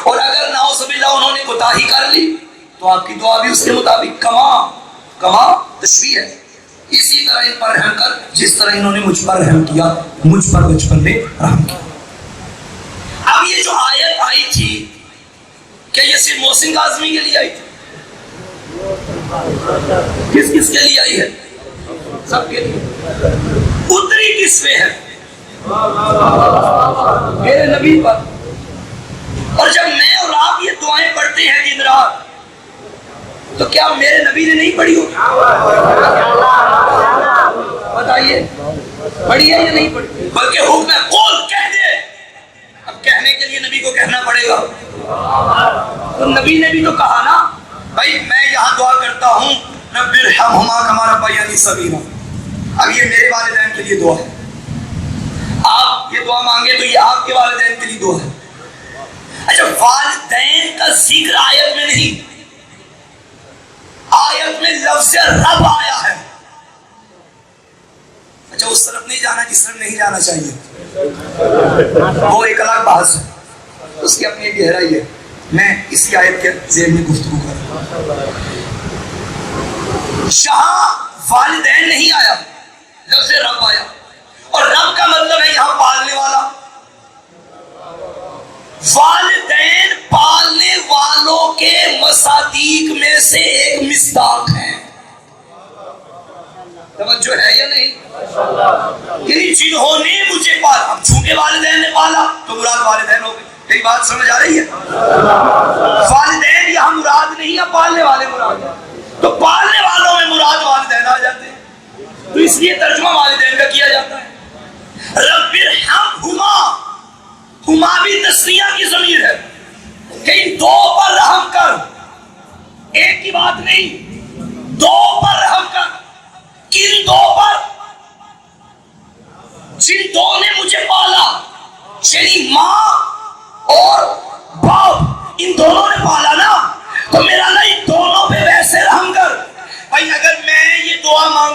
اور اگر نعوذ باللہ انہوں نے کوتاہی کر لی تو آپ کی دعا بھی اس کے مطابق کما تشبیہ ہے, اسی طرح ان پر رحم کر جس طرح انہوں نے مجھ پر رحم کیا, مجھ پر بچپن میں رحم کیا. اب یہ جو آیت آئی تھی کیا یہ صرف محسن کاظمی کے لیے آئی تھی؟ کس کے لیے آئی ہے؟ سب کے لیے. اتری کس پہ ہے؟ میرے نبی پر. اور جب میں اور آپ یہ دعائیں پڑھتے ہیں دن رات تو کیا میرے نبی نے نہیں پڑھی ہوگی؟ بتائیے, پڑھی ہے یا نہیں پڑھی؟ بلکہ حکم قول کہہ دے. اب کہنے کے لیے نبی کو کہنا پڑے گا. تو نبی نے بھی تو کہا نا, بھائی میں یہاں دعا کرتا ہوں رب ارحمہما کما ربیانی صغیرا. اب یہ میرے والدین کے لیے دعا ہے, آپ یہ دعا مانگے تو یہ آپ کے والدین کے لیے دعا ہے. اچھا, والدین کا ذکر آیت میں نہیں, آیت میں لفظ رب آیا ہے. اچھا, اس طرف نہیں جانا جس طرف نہیں جانا چاہیے, وہ ایک الگ بحث ہے, اس کی اپنی گہرائی ہے. میں اس کی آیت کے ذیل میں گفتگو کر رہا ہوں. یہاں والدین نہیں آیا, لفظ رب آیا, اور رب کا مطلب ہے یہاں پالنے والا. والدین پالنے والوں کے مصادیق میں سے ایک مصداق ہیں. توجہ ہے یا نہیں؟ یعنی جنہوں نے مجھے پالا, اب چونکہ والدین نے پالا تو مراد والدین ہو گئے. یہی بات سمجھ آ رہی ہے؟ والدین یہاں مراد نہیں ہے, پالنے والے مراد ہیں. تو پالنے والوں میں مراد والدین آ جاتے ہیں, تو اس لیے ترجمہ والدین کا کیا جاتا ہے. رب ارحمہما, ہما بھی تسنیہ کی ضمیر ہے کہ ان 2 پر رحم کر. ایک کی بات نہیں, 2 پر رحم کر. کن 2 پر؟ جن 2 نے مجھے پالا, یعنی ماں اور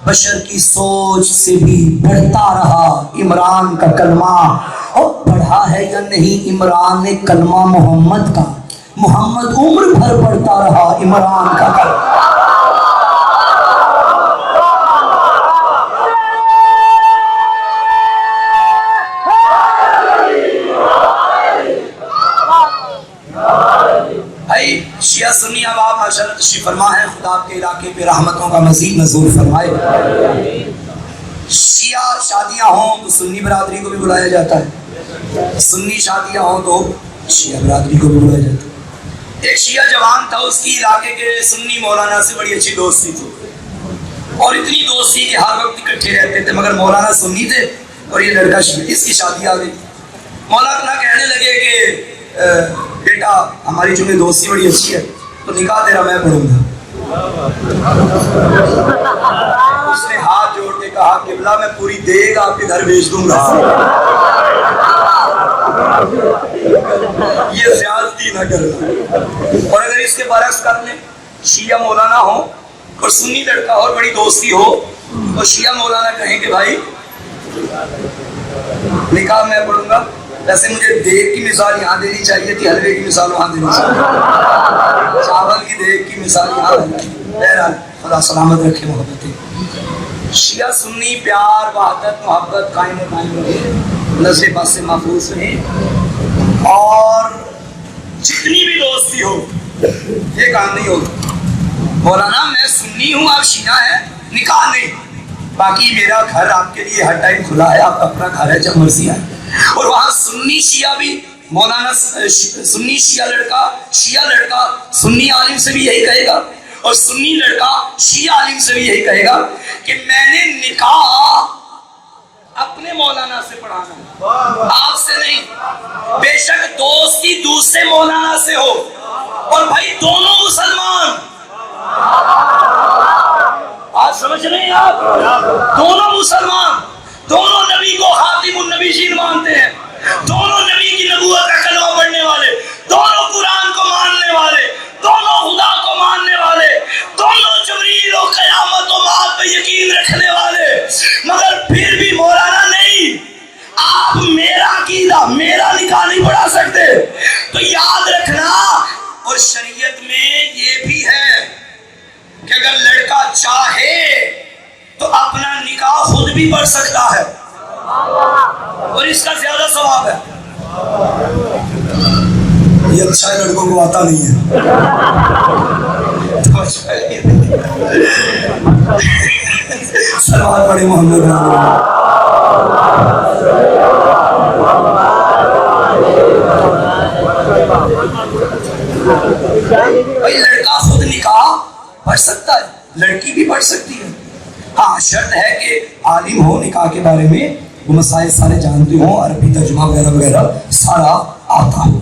بشر کی سوچ سے بھی بڑھتا رہا عمران کا کلمہ. اور پڑھا ہے یا نہیں عمران نے کلمہ محمد کا؟ محمد عمر بھر پڑھتا رہا عمران کا کلمہ. بھائی شیعہ سنی اب آپ ماشاءاللہ تشریف فرما ہے. خدا آپ کے علاقے پہ رحمتوں کا مزید نزول فرمائے. شیعہ شادیاں ہوں تو سنی برادری کو بھی بلایا جاتا ہے, سنی شادیاں ہوں تو شیعہ برادری کو بھی بلایا جاتا ہے. ایک شیعہ جوان تھا, اس کی علاقے کے سنی مولانا سے بڑی اچھی دوستی تھی, اور اتنی دوستی کہ ہر وقت اکٹھے رہتے تھے, مگر مولانا سنی تھے اور یہ لڑکا شیعہ. اس کی شادی آ گئی. مولانا کہنے لگے کہ بیٹا ہماری چونکہ دوستی بڑی اچھی ہے تو نکاح تیرا میں پڑھوں گا. اس نے ہاتھ جوڑ کے کہا قبلہ میں پوری دیگ آپ کے گھر بھیج دوں گا, یہ زیادتی نہ کرنا. اور اگر اس کے برعکس کر لیں, شیعہ مولانا ہو اور سنی لڑکا اور بڑی دوستی ہو, اور شیعہ مولانا کہیں کہ بھائی نکاح میں پڑھوں گا, ویسے مجھے دیگ کی مثال یہاں دینی چاہیے تھی, حلوے کی مثال وہاں دینی چاہیے, چاول کی دیگ کی مثال یہاں دینی چاہیے. بہرحال خدا سلامت رکھے محبتیں. شیعہ سنی پیار وحدت محبت قائم رہے, نظر بس سے محفوظ رہے, اور جتنی بھی دوستی ہو یہ کام نہیں ہوتا مولانا میں سنی ہوں آپ شیعہ ہیں نکاح نہیں, باقی میرا گھر آپ کے لیے ہر ٹائم کھلا ہے, آپ کا اپنا گھر ہے جب مرضی آئے. اور وہاں سنی شیعہ بھی مولانا سنی شیعہ لڑکا سنی عالم سے بھی یہی کہے گا, اور سنی لڑکا شیعہ عالم سے بھی یہی کہے گا کہ میں نے نکاح اپنے مولانا سے پڑھانا ہے, آپ سے نہیں. بے شک دوستی دوسرے مولانا سے ہو, اور بھائی دونوں مسلمان, آج سمجھ رہے ہیں آپ, دونوں مسلمان, دونوں نبی کو خاتم النبیین مانتے ہیں, دونوں نبی کی نبوت کا کلمہ پڑھنے والے, دونوں قرآن کو ماننے والے, دونوں خدا کو ماننے والے, دونوں جبریل و قیامت و بعد پہ یقین رکھنے والے, مگر پھر بھی مولانا نہیں, آپ میرا عقیدہ میرا نکاح نہیں پڑھا سکتے. تو یاد رکھنا, اور شریعت میں یہ بھی ہے کہ اگر لڑکا چاہے تو اپنا نکاح خود بھی پڑھ سکتا ہے, اور اس کا زیادہ ثواب ہے. یہ اچھا ہے, لڑکوں کو آتا نہیں ہے. سلوات پڑھے محمد. بھائی لڑکا خود نکاح پڑھ سکتا ہے, لڑکی بھی پڑھ سکتی ہے. ہاں شرط ہے کہ عالم ہو نکاح کے بارے میں, وہ مسائل سارے جانتے ہوں, عربی ترجمہ وغیرہ وغیرہ سارا آتا ہو,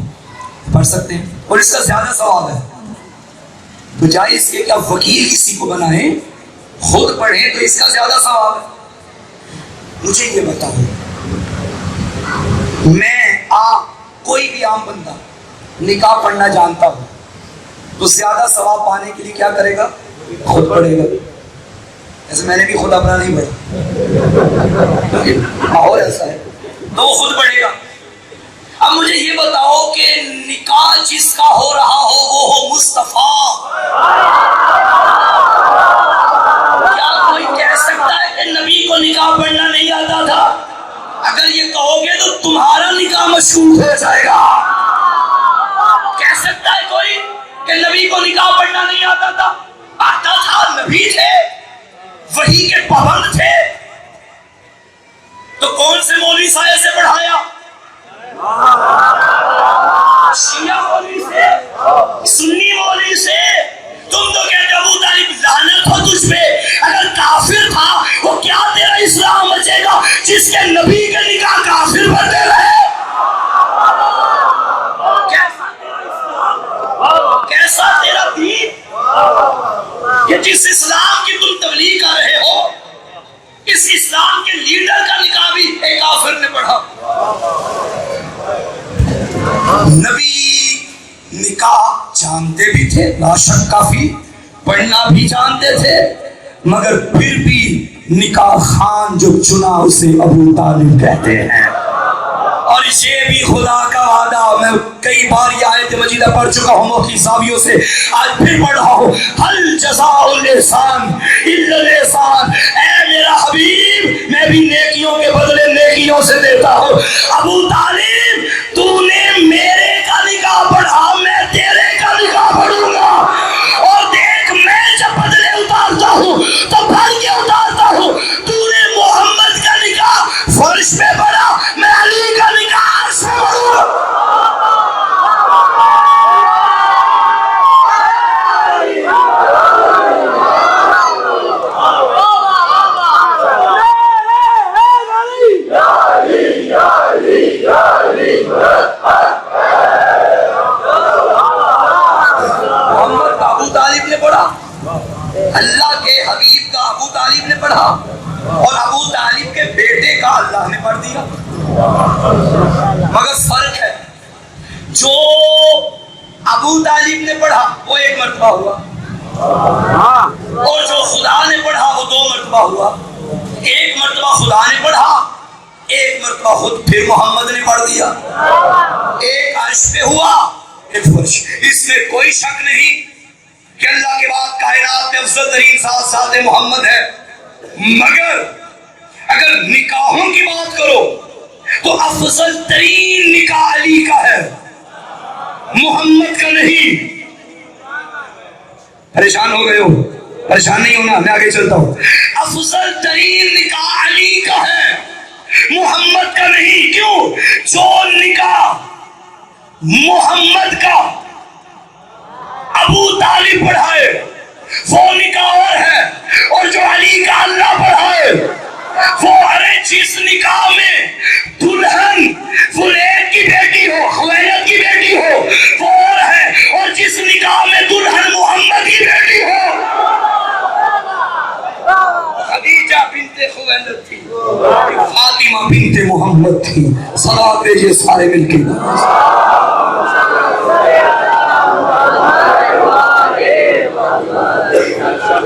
پڑھ سکتے ہیں, اور اس کا زیادہ ثواب ہے. تو جائز کہ کیا وکیل کسی کو بنائیں خود پڑھیں تو اس کا زیادہ ثواب ہے. مجھے یہ بتاؤ, میں کوئی بھی عام بندہ نکاح پڑھنا جانتا ہوں تو زیادہ ثواب پانے کے لیے کیا کرے گا؟ خود پڑھے گا. ایسے میں نے بھی خود اپنا نہیں پڑھا, ماحول ایسا ہے تو وہ خود پڑھے گا. اب مجھے یہ بتاؤ کہ نکاح جس کا ہو رہا ہو وہ ہو مصطفیٰ, کیا کوئی کہہ سکتا ہے کہ نبی کو نکاح پڑھنا نہیں آتا تھا؟ اگر یہ کہو گے تو تمہارا نکاح مشہور ہو جائے گا. کہہ سکتا ہے کوئی کہ نبی کو نکاح پڑھنا نہیں آتا تھا؟ آتا تھا, نبی تھے, وحی کے پابند تھے, تو کون سے مولوی سائے سے پڑھایا؟ شیعہ مولوی سے, سنی مولوی سے. تم تو کہتے ابو طالب لعنت ہو تجھ پہ, اگر کافر تھا وہ کیا تیرا اسلام بچے گا جس کے نبی کے نکاح کافر پڑھتے رہے؟ کیسا تیرا دین کہ جس اسلام کی تم تبلیغ کر رہے ہو اس اسلام کے لیڈر کا نکاح بھی ایک کافر نے پڑھا. نبی نکاح جانتے بھی تھے لا شک, کافی پڑھنا بھی جانتے تھے, مگر پھر بھی نکاح خان جو چنا اسے ابو طالب کہتے ہیں. اور یہ بھی خدا کا وعدہ، میں کئی بار یہ آیت مجیدہ پڑھ چکا ہوں مفتی صاحبیوں سے، آج پھر پڑھ رہا ہوں. ہل جزاء الاحسان الا الاحسان، اے میرا حبیب میں بھی نیکیوں کے بدلے نیکیوں سے دیتا ہوں. ابو طالب تو نے میرے کا نکاح پڑھا، میں تیرے کا نکاح پڑھوں گا. اور دیکھ میں جب بدلے اتارتا ہوں تو بھر کے اتارتا ہوں. تو نے محمد کا نکاح فرش پہ پڑھا، میں علی کا نکاح سے پڑھوں گا. محمد کا ابو طالب نے پڑھا، اللہ کے حبیب کا ابو طالب نے پڑھا، اور ابو طالب کے بیٹے کا اللہ نے پڑھ دیا. مگر فرق ہے، جو ابو طالب نے پڑھا وہ ایک مرتبہ ہوا، اور جو خدا نے پڑھا وہ دو مرتبہ ہوا. ایک مرتبہ خدا نے پڑھا، ایک مرتبہ خود پھر محمد نے پڑھ دیا. ایک عرش پہ ہوا، ایک فرش. اس میں کوئی شک نہیں کہ اللہ کے بعد کائنات میں افضل ترین ساتھ محمد ہے. مگر اگر نکاحوں کی بات کرو تو افضل ترین نکاح علی کا ہے، محمد کا نہیں. پریشان ہو گئے ہو؟ پریشان نہیں ہونا، میں آگے چلتا ہوں. افضل ترین نکاح علی کا ہے، محمد کا نہیں. کیوں؟ جو نکاح محمد کا ابو طالب پڑھائے وہ نکاح اور ہے، اور جو علی کا اللہ پڑھائے وہ ارے جس نکاح میں دلہن فلید کی بیٹی ہو، خویلد کی بیٹی ہو وہ اور ہے، اور جس نکاح میں دلہن محمد کی بیٹی ہو. خدیجہ بنت خویلد تھی، فاطمہ بنت محمد تھی. صلوات بھیجئے سارے مل کے.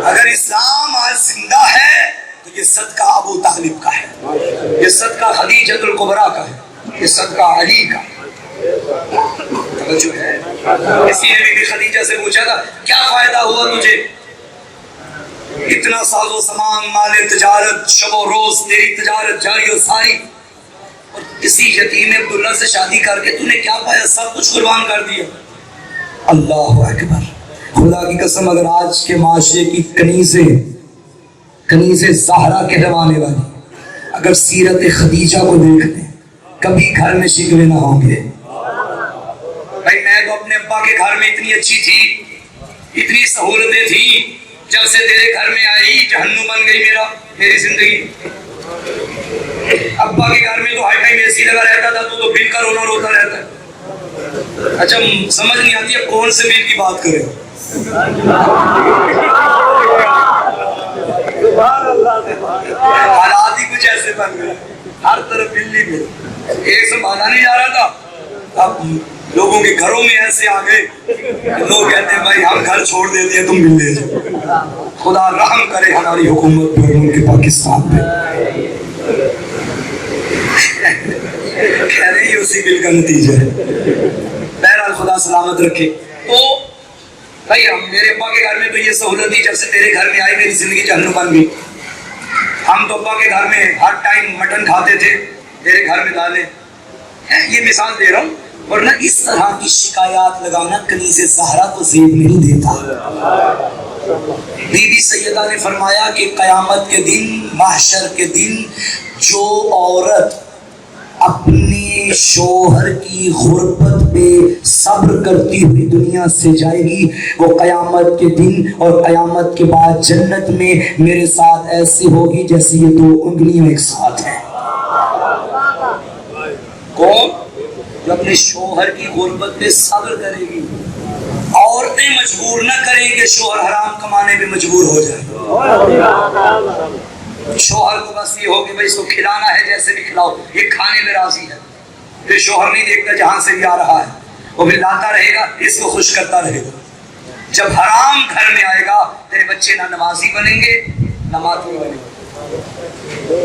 اگر اسلام آج زندہ ہے تو یہ صدقہ ابو طالب کا ہے، یہ صدقہ خدیجۃ الکبریٰ کا ہے، یہ صدقہ علی کا جو ہے. کسی نے بھی خدیجہ سے پوچھا تھا کیا فائدہ ہوا تجھے، اتنا ساز و سامان، مال تجارت، شب و روز تیری تجارت جاری و ساری، اور کسی یتیم عبداللہ سے شادی کر کے تو نے کیا پایا؟ سب کچھ قربان کر دیا. اللہ اکبر. خدا کی قسم اگر آج کے معاشرے کی کنیزیں زہرا کہلوانے والی اگر سیرت خدیجہ کو دیکھ لیں کبھی گھر میں شکوے نہ ہوں گے. بھائی میں تو اپنے ابا کے گھر میں اتنی اچھی تھی، اتنی سہولتیں تھیں، جب سے تیرے گھر میں آئی جہنم بن گئی میری زندگی. ابا کے گھر میں تو ہائی فائی میں اے سی لگا رہتا تھا، تو بل کا رونا روتا رہتا ہے. اچھا سمجھ نہیں آتی اب کون سے بل کی بات کریں. حالات ہی کچھ ایسے بن گئے، ہر طرف بل ہی بل. ایک سنبھالا نہیں جا رہا تھا، اب لوگوں کے گھروں میں ایسے آ گئے لوگ کہتے ہیں بھائی ہم گھر چھوڑ دیتے ہیں تم بل لے جاؤ. خدا رحم کرے ہماری حکومت پر، ان کے پاکستان پہ. کہہ رہے ہیں اسی بل کا نتیجہ ہے. بہرحال خدا سلامت رکھے. تو بھائی ہم میرے ابا کے گھر میں تو یہ سہولت تھی، جب سے تیرے گھر میں آئی میری زندگی جہنم بن گئی. ہم تو ابا کے گھر میں ہر ٹائم مٹن کھاتے تھے، تیرے گھر میں دالیں. یہ مثال دے رہا ہوں، ورنہ اس طرح کی شکایات لگانا کنیز زہرا کو زیب نہیں دیتا. بی بی سیدہ نے فرمایا کہ قیامت کے دن، محشر کے دن، جو عورت اپنے شوہر کی غربت پہ صبر کرتی ہوئی دنیا سے جائے گی، وہ قیامت کے دن اور قیامت کے بعد جنت میں میرے ساتھ ایسی ہوگی جیسے یہ دو انگلیاں ایک ساتھ ہیں. کون؟ جو اپنے شوہر کی غربت پہ صبر کرے گی. عورتیں مجبور نہ کریں کہ شوہر حرام کمانے پہ مجبور ہو جائے. شوہر کو بس یہ ہو کہ بھائی اس کو کھلانا ہے، جیسے بھی کھلاؤ، یہ کھانے میں راضی ہے. پھر شوہر نہیں دیکھتا جہاں سے بھی آ رہا ہے، وہ بھی لاتا رہے گا، اس کو خوش کرتا رہے گا. جب حرام گھر میں آئے گا تیرے بچے نہ نمازی بنیں گے، نمازی والے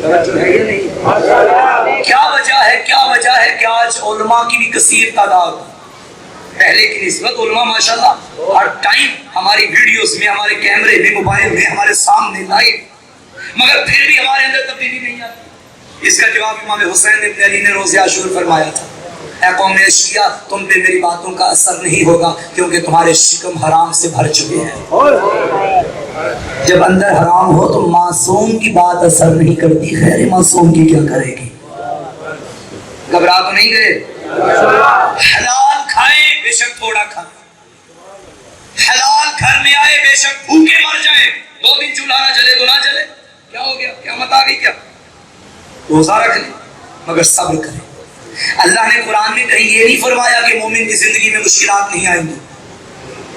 توجہ ہے یا نہیں؟ کیا وجہ ہے کہ آج علماء کی بھی کثیر تعداد پہلے کی نسبت علماء ماشاءاللہ ہر ٹائم ہماری ویڈیوز میں، ہمارے کیمرے میں، موبائل میں ہمارے سامنے لائیو، مگر پھر بھی ہمارے اندر تبدیلی نہیں آتی۔ اس کا جواب امام حسین ابن علی نے روز عاشور فرمایا تھا، اے قوم شیعہ تم پہ میری باتوں کا اثر نہیں ہوگا کیونکہ تمہارے شکم حرام سے بھر چکے ہیں۔ جب اندر حرام ہو تو معصوم کی بات اثر نہیں کرتی، خیر معصوم کی کیا کرے گی؟ گھبرا تو نہیں گئے؟ حلال کھائیں بے شک تھوڑا کھائیں، حلال گھر میں آئے بے شک بھوکے مر جائیں، 2 دن چولہا نہ جلے تو نہ جلے، کیا ہو گیا؟ قیامت آ گئی کیا؟ روزہ رکھ لیں مگر صبر کریں۔ اللہ نے قرآن میں کہیں یہ نہیں فرمایا کہ مومن کی زندگی میں مشکلات نہیں آئیں گی،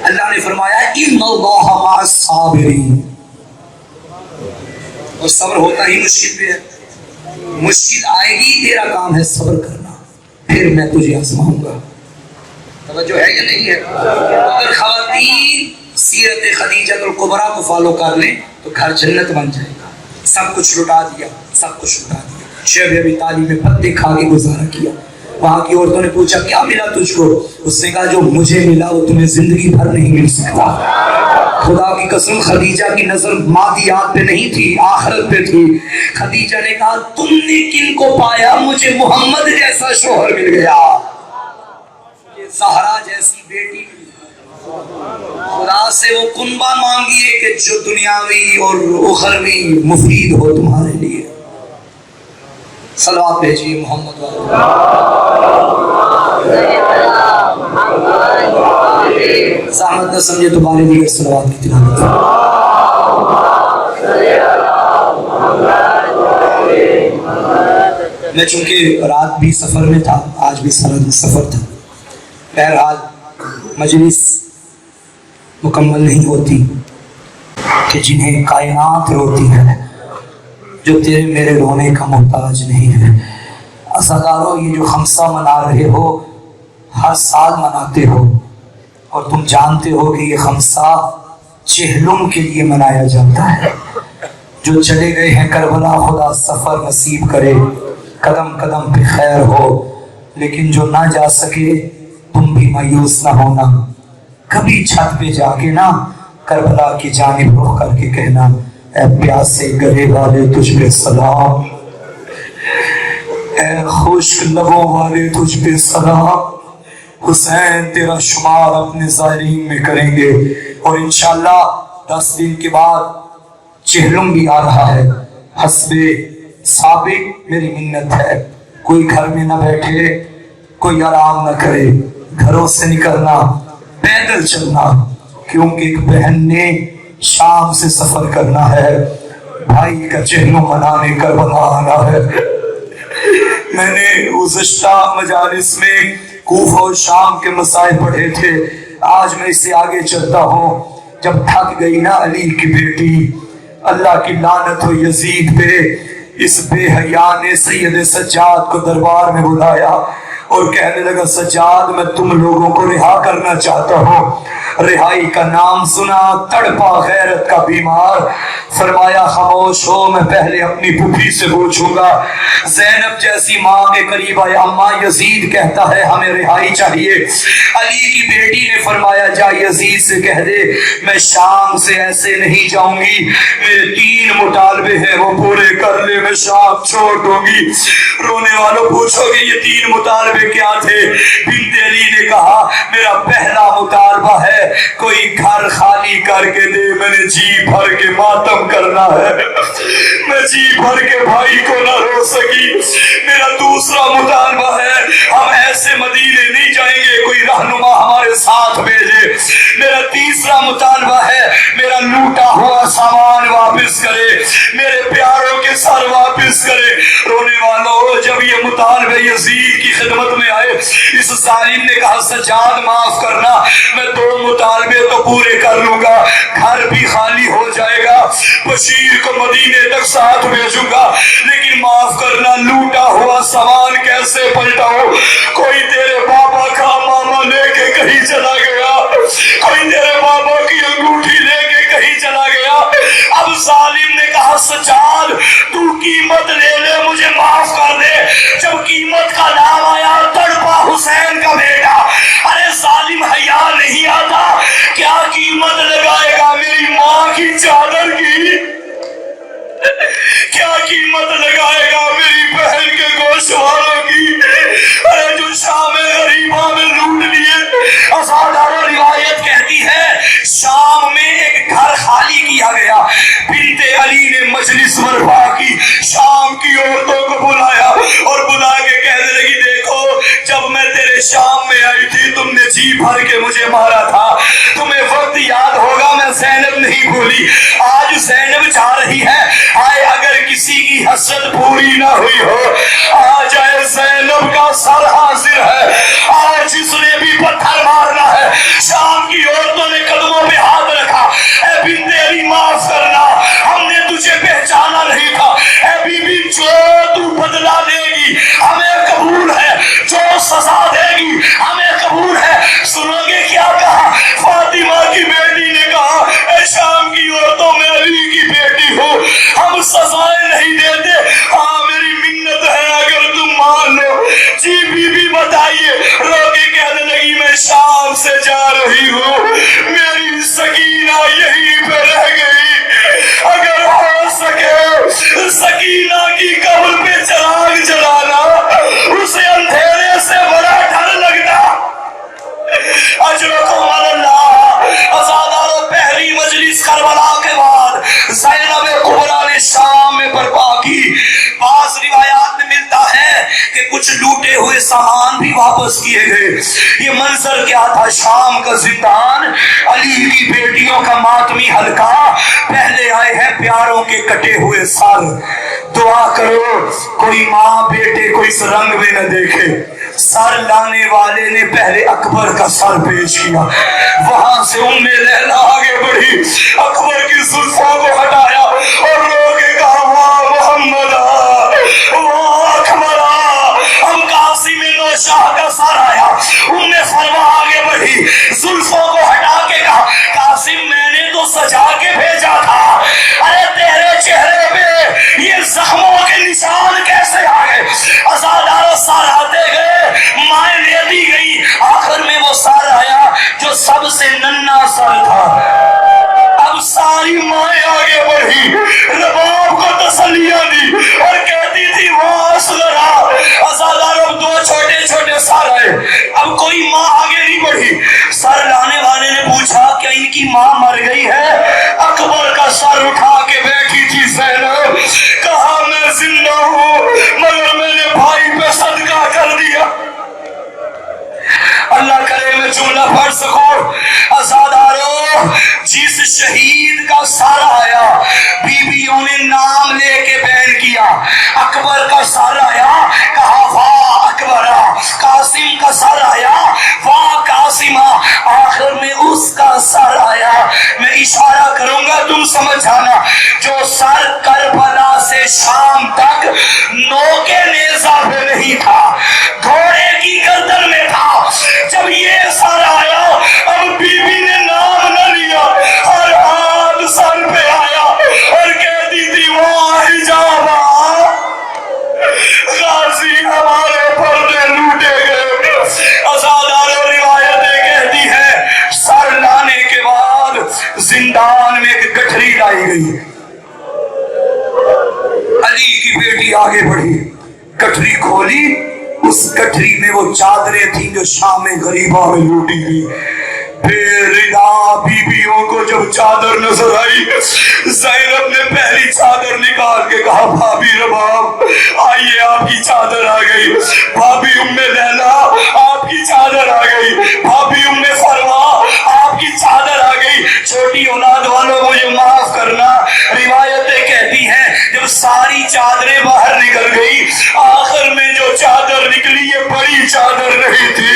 اللہ نے فرمایا ان اللہ مع الصابرین، اور صبر ہوتا ہی مشکل پہ ہے۔ مشکل آئے گی، تیرا کام ہے صبر کرنا، پھر میں تجھے آزماؤں گا۔ توجہ ہے یا نہیں ہے؟ اگر خواتین سیرت خدیجہ الکبریٰ کو فالو کر لیں تو گھر جنت بن جائے گا۔ سب کچھ لٹا دیا، سب کچھ لٹا دیا، شیخ ابی طالب میں پتے کھا کے گزارا کیا۔ وہاں کی عورتوں نے پوچھا کیا ملا تجھ کو؟ اس نے کہا جو مجھے ملا وہ تمہیں زندگی بھر نہیں مل سکتا۔ خدا کی قسم خدیجہ کی نظر مادیات پہ نہیں تھی، آخرت پہ تھی۔ خدیجہ نے کہا تم نے کن کو پایا؟ مجھے محمد جیسا شوہر مل گیا، زہرا جیسی بیٹی ملی۔ خدا سے وہ کنبہ مانگیے کہ جو دنیاوی اور اخروی مفید ہو تمہارے لیے۔ صلوات بھیجیے محمد والے۔ زحمت نہ سمجھے تو بارے دیگر صلوات کی تلاوت۔ میں چونکہ رات بھی سفر میں تھا، آج بھی سفر تھا، بہرحال مجلس مکمل نہیں ہوتی کہ جنہیں کائنات روتی ہے، جو تیرے میرے رونے کا محتاج نہیں ہے۔ عزادارو یہ جو خمسہ منا رہے ہو ہر سال مناتے ہو، اور تم جانتے ہو کہ یہ خمسہ چہلم کے لیے منایا جاتا ہے۔ جو چلے گئے ہیں کربلا خدا سفر نصیب کرے، قدم قدم پہ خیر ہو، لیکن جو نہ جا سکے تم بھی مایوس نہ ہونا، کبھی چھت پہ جا کے نا کربلا کی جانب رخ کر کے کہنا اے پیاسے گلے والے تجھ پہ سلام، اے خشک لبوں والے تجھ پہ سلام، حسین تیرا شمار اپنے زائرین میں کریں گے۔ اور انشاءاللہ 10 دن کے بعد چہلم بھی آ رہا ہے۔ حسب سابق میری منت ہے، کوئی گھر میں نہ بیٹھے، کوئی آرام نہ کرے، گھروں سے نکلنا، پیدل چلنا، کیونکہ ایک بہن نے شام سے سفر کرنا ہے، بھائی کا چہلم منانے کربلا آنا ہے۔ میں نے گزشتہ مجالس میں کوفہ اور شام کے مسائل پڑھے تھے، آج میں اس سے آگے چلتا ہوں۔ جب تھک گئی نا علی کی بیٹی، اللہ کی لعنت ہو یزید پہ، اس بے حیا نے سید سجاد کو دربار میں بلایا اور کہنے لگا سجاد میں تم لوگوں کو رہا کرنا چاہتا ہوں۔ رہائی کا نام سنا تڑپا غیرت کا بیمار، فرمایا خاموش ہو، میں پہلے اپنی پھوپھی سے پوچھوں گا۔ زینب جیسی ماں کے قریب آیا، اماں یزید کہتا ہے ہمیں رہائی چاہیے۔ علی کی بیٹی نے فرمایا جا یزید سے کہہ دے میں شام سے ایسے نہیں جاؤں گی، میرے 3 مطالبے ہیں وہ پورے کر لے، میں شام چھوڑ دوں گی۔ رونے والوں پوچھو گے یہ 3 مطالبے کیا تھے؟ بنت علی نے کہا میرا پہلا مطالبہ ہے کوئی گھر خالی کر کے دے، میں نے جی بھر کے ماتم کرنا ہے، میں جی بھر کے بھائی کو نہ رو سکی۔ میرا دوسرا مطالبہ ہے ہم ایسے مدینے نہیں جائیں گے، کوئی رہنما ہمارے ساتھ بھیجے۔ میرا تیسرا مطالبہ ہے میرا لوٹا ہوا سامان واپس کرے، میرے پیاروں کے سر واپس کرے۔ رونے والوں جب یہ مطالبے یزید کی خدمت میں آئے، اس ظالم نے کہا سجاد معاف کرنا، میں 2 مطالبے تو پورے کر لوں گا، گھر بھی خالی ہو جائے گا، بشیر کو مدینے تک ساتھ بھیجوں گا، لیکن معاف کرنا لوٹا ہوا سامان کیسے پلٹاؤں؟ کوئی تیرے بابا کا ماما لے کے کہیں چلا گیا، کوئی تیرے بابا کی انگوٹھی لے کے کہیں چلا گیا۔ اب ظالم نے کہا سجاد تو قیمت لے لے، مجھے معاف کر دے۔ جب قیمت کا نام آیا تڑپا حسین کا بیٹا، ارے ظالم حیا نہیں آتا؟ کیا قیمت لگائے گا میری ماں کی چادر کی؟ کیا قیمت لگائے گا میری بہن کے گوشت والوں کی؟ ارے جو شام غریبہ میں لوٹ لیے۔ ازادارو روایت کہتی ہے شام میں ایک گھر خالی کیا گیا، بنت علی نے مجلس برپا کی، شام کی عورتوں کو بلایا اور بلا کے کہنے لگی دیکھو جب میں تیرے شام میں آئی تھی تم نے جی بھر کے مجھے مارا تھا، تمہیں وقت یاد ہوگا میں زینب نہیں بھولی، آج زینب جا رہی ہے، آئے اگر کسی کی حسرت پوری نہ ہوئی ہو آ جائے زینب کا سر حاضر ہے، آج جس نے بھی پتھر مارنا ہے۔ شام کی عورتوں نے قدموں پہ ہاتھ رکھا، اے بنت علی معاف کرنا، ہم نے تجھے پہچانا نہیں تھا، اے بی بی جو تو بدلہ دے گی ہمیں قبول ہے، جو سزا دے گی ہمیں قبول ہے۔ سنو گے کیا کہا؟ فاطمہ کی بیٹی نے کہا اے شام کی عورتوں میں علی کی بیٹی ہو، ہم سزائیں نہیں دیتے، ہاں میری منت ہے اگر تم مان لو۔ جی بی بی بتائیے، رو کے کہنے لگی میں شام سے جا رہی ہوں، میری سکینہ یہیں پہ رہ گئی، اگر ہو سکے سکینہ کی قبر پہ چراغ جلانا، اسے اندھیرے سے بڑا ڈر لگتا۔ اجرکم اللہ۔ ازادارو پہلی مجلس کربلا کے بعد زینب کبریٰ نے شام میں برپا کی۔ بعض روایات میں ملتا ہے کہ کچھ لوٹے ہوئے سامان بھی واپس کیے گئے۔ یہ منظر کیا تھا؟ شام کا زندان، علی کی بیٹیوں کا ماتمی حلقہ، پہلے آئے ہیں پیاروں کے کٹے ہوئے سر۔ دعا کرو کوئی ماں بیٹے کو اس رنگ میں نہ دیکھے۔ سر لانے والے نے پہلے اکبر کا سر پیش کیا، وہاں سے ام لیلا آگے بڑھی، اکبر کی زلفوں کو ہٹایا اور رو کے کہا واہ محمد واہ اکبر۔ اب قاسم نوشاہ کا سر آیا، ام فروا آگے بڑھی، زلفوں کو ہٹا کے کہا قاسم میں نے تو سجا کے بھیجا تھا، ارے تیرے چہرے پہ یہ زخموں کے نشان کیسے آ گئے؟ ازادارو سر آتے گئے، مائیں لیتی گئی، آخر میں وہ سر آیا جو سب سے ننھا سر تھا۔ اب ساری مائیں آگے بڑھی، رباب کو تسلیاں دی اور کہتی تھی وہ اصغرا۔ ازادارو دو چھوٹے چھوٹے سر آئے، اب کوئی ماں آگے نہیں بڑھی۔ سر لانے والے نے پوچھا کیا ان کی ماں مر گئی ہے؟ اکبر کا سر اٹھا کے بیٹھی تھی زینب، کہا میں زندہ ہوں مگر میں نے بھائی پہ صدقہ کر دیا۔ اللہ کرے میں جملہ پڑھ سکوں۔ ازادارو جس شہید کا سر آیا بیویوں نے نام لے کے بیان کیا، اکبر کا سر آیا کہا واہ اکبرہ، قاسم کا سر آیا واہ قاسمہ، آخر میں اس کا سر آیا۔ میں اشارہ کروں گا تم سمجھ جانا، جو سر کربلا سے شام تک نوکے نیزہ پہ نہیں تھا، گھوڑے کی گردن میں تھا۔ جب یہ سر آیا اب بی بی نے نام نہ لیا، ہر ہاتھ سر پہ آیا اور کہتی تھی واہ حجابہ، غازی ہمارے پردے لوٹے گئے۔ ازادارو روایتیں کہتی ہے سر لانے کے بعد زندان میں ایک گٹھری لائی گئی، علی کی بیٹی آگے بڑھی، گٹھری کھولی، اس گٹھری میں وہ چادریں تھیں جو شام غریبہ میں لوٹی گئی۔ بے ردا بیویوں کو جب چادر نظر آئی، زینب نے پہلی چادر نکال کے کہا بھابی رباب آئیے آپ کی چادر آ گئی، بھابی ام لیلا آپ کی چادر آ گئی، بھابی ام فروا آپ کی چادر آ گئی۔ چھوٹی اولاد والوں مجھے معاف کرنا، روایتیں کہتی ہیں جب ساری چادریں باہر نکل گئی، آخر میں جو چادر نکلی یہ بڑی چادر نہیں تھی،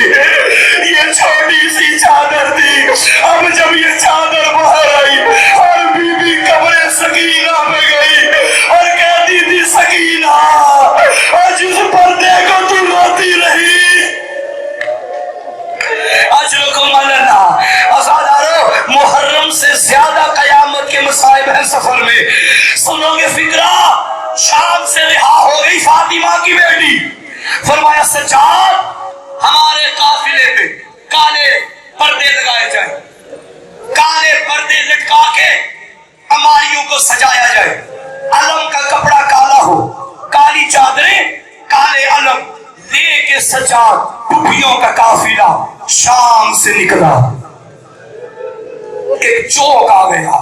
یہ چھوٹی سی چادر تھی۔ اب جب یہ چادر باہر آئی اور بی بی قبر سکینہ پہ گئی اور کہتی تھی سکینہ آج اس پردے کو تو روتی رہی۔ اجرکم اللہ۔ ازادارو محرم سے زیادہ قیامت کے مصائب ہیں سفر میں، سنو گے لٹکا کے اماریوں کو سجایا جائے، علم کا کپڑا کالا ہو، کالی چادریں، کالے علم لے کے سجاد ٹوپیوں کا قافلہ شام سے نکلا۔ ایک چوک آ گیا،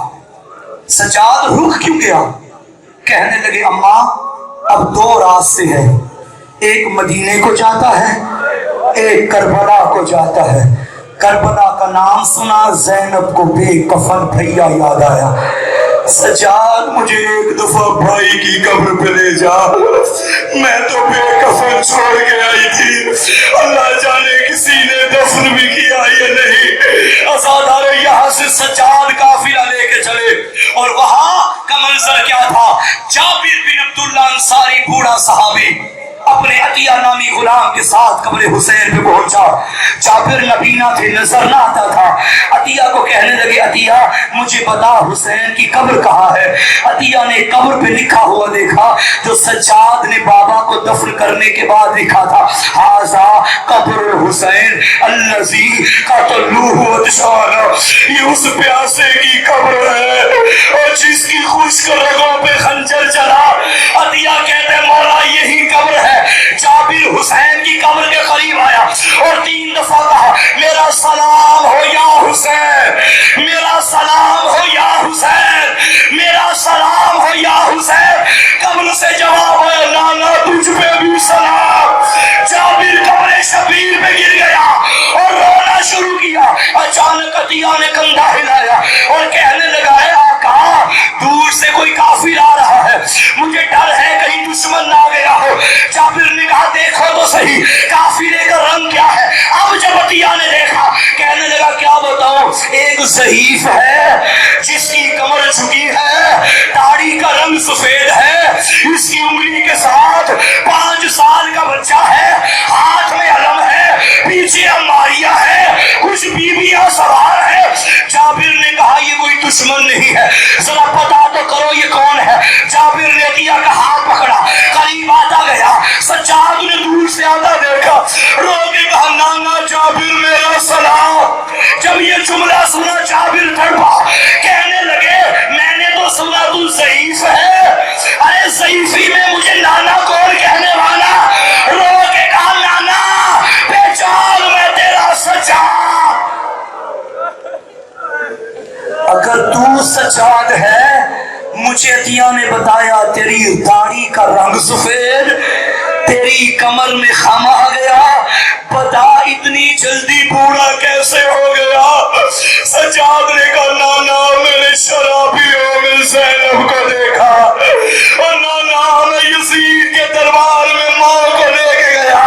سجاد رک کیوں گیا؟ کہنے لگے اماں اب دو راستے ہیں، ایک مدینے کو جاتا ہے، ایک کربلا کو جاتا ہے۔ کربلا کا نام سنا، زینب کو بے کفن بھیا یاد آیا۔ سجاد مجھے ایک دفعہ بھائی کی قبر پہ لے جا، میں تو بے کفن چھوڑ کے آئی تھی، اللہ جانے کسی نے دفن بھی کیا یا نہیں۔ ازادار یہاں سے سجاد قافلہ لے کے چلے، اور وہاں کا منظر کیا تھا؟ جابر بن عبداللہ انصاری بوڑھا صحابی اپنے عطیہ نامی غلام کے ساتھ قبر حسین پہ پہنچا۔ جابر نبینا تھے، نظر نہ آتا تھا۔ عطیہ کو کہنے لگے عطیہ مجھے بتا حسین کی قبر کہاں ہے؟ عطیہ نے قبر پہ لکھا ہوا دیکھا جو سجاد نے بابا کو دفن کرنے کے بعد لکھا تھا، ھذا قبر الحسین الذی قتلوہ اتشانا، یہ اس پیاسے کی قبر ہے اور جس کی خشک رگوں پہ خنجر چلا۔ عطیہ کہتے ہیں مولا یہی قبر ہے۔ جابر حسین کی قبر کے قریب آیا اور 3 دفعہ کہا میرا سلام ہو یا حسین، میرا سلام ہو یا حسین، میرا سلام ہو یا حسین۔ قبر سے جواب ہے نانا تجھ پہ بھی سلام۔ جابر قبر شبیر پہ گر گیا اور رونا شروع کیا۔ اچانک عطیہ نے کندھا ہلایا اور کہنے لگا ہے آقا دور سے کوئی قافلہ آ رہا ہے، مجھے ڈر ہے کہیں دشمن نہ آ گیا ہو۔ جابر نے کہا دیکھو تو صحیح قافلے کا رنگ کیا ہے۔ اب جب عطیہ نے دیکھا کہنے لگا کیا بتاؤں، ایک ضعیف ہے جس کی کمر جھکی ہے، داڑھی کا رنگ سفید ہے، اس کی انگلی کے ساتھ 5 سال کا بچہ ہے، ہاتھ میں علم ہے، پیچھے اماریہ ہے، کچھ بیویاں سوار ہے۔ جابر نے کہا یہ کوئی دشمن نہیں ہے، ذرا پتا تو کرو یہ کون ہے۔ جابر نے عطیہ کا ہاتھ پکڑا، قریب آتا گیا، سجاد نے دور سے آتا دیکھا، رو کے کہا نانا جابر میرا سلام۔ جب یہ جملہ سنا جابر تڑپا، کہنے لگے میں نے تو سنا تو ضعیف ہے، ارے ضعیفی میں مجھے نانا کون کہنے والا؟ رو کے کہا نانا پہچان میں تیرا سجاد، اگر تو سجاد ہے مجھے عطیہ نے بتایا تیری داڑھی کا رنگ سفید، تیری کمر میں خم آ گیا، بتا اتنی جلدی بوڑھا کیسے ہو گیا؟ سجاد نے کہا نانا میں نے شرابیوں میں زینب کو دیکھا اور نانا میں یزید کے دربار میں ماں کو لے کے گیا۔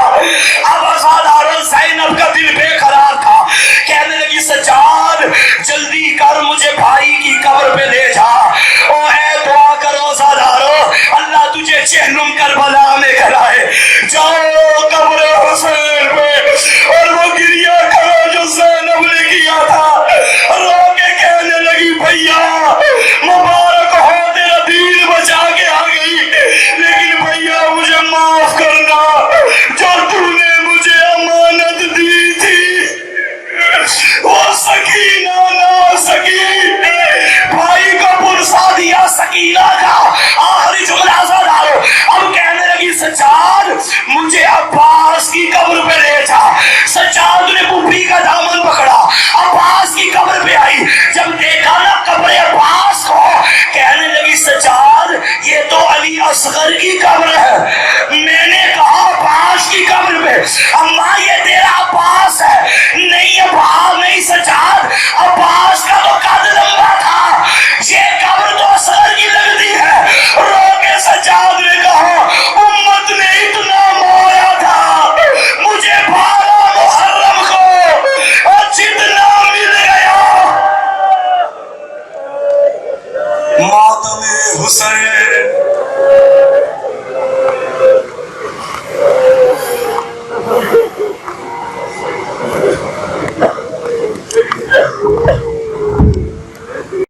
اب ازادار زینب کا دل بے قرار تھا، کہنے لگی سجاد جلدی کر مجھے بھائی کی قبر پہ لے جا، او اے دعا کرو زادارو اللہ تجھے جہنم کربلا میں کرائے۔ جاؤ قبر حسین پہ اور وہ گریہ کرو جو زینب نے کیا تھا۔ رو کے کہنے لگی بھیا مبارک ہو تیرا دین بچا کے آ گئی، لیکن بھیا مجھے معاف کرنا جو تو نے مجھے امانت دی تھی وہ سکینہ نہ سکی، بھائی کو پرسا دیا سکینہ کا۔ آخری جملہ سادارو اب کہنے لگی سجاد مجھے عباس کی قبر پہ لے جا۔ سجاد نے پھوپھی کا دامن پکڑا، عباس کی قبر پہ آئی، جب دیکھا نا قبر عباس کو کہنے لگی سجاد یہ تو علی اصغر کی قبر ہے۔ میں نے کہا عباس کی قبر پہ، اماں یہ تیرا عباس ہے۔ نہیں عباس نہیں سجاد، عباس کا تو قد لمبا تھا، یہ قبر تو اصغر کی لگتی ہے۔ رو کے سجاد نے کہا امت نے اتنا مارا تھا مجھے 12 محرم کو اور جتنا مل گیا ماتم حسین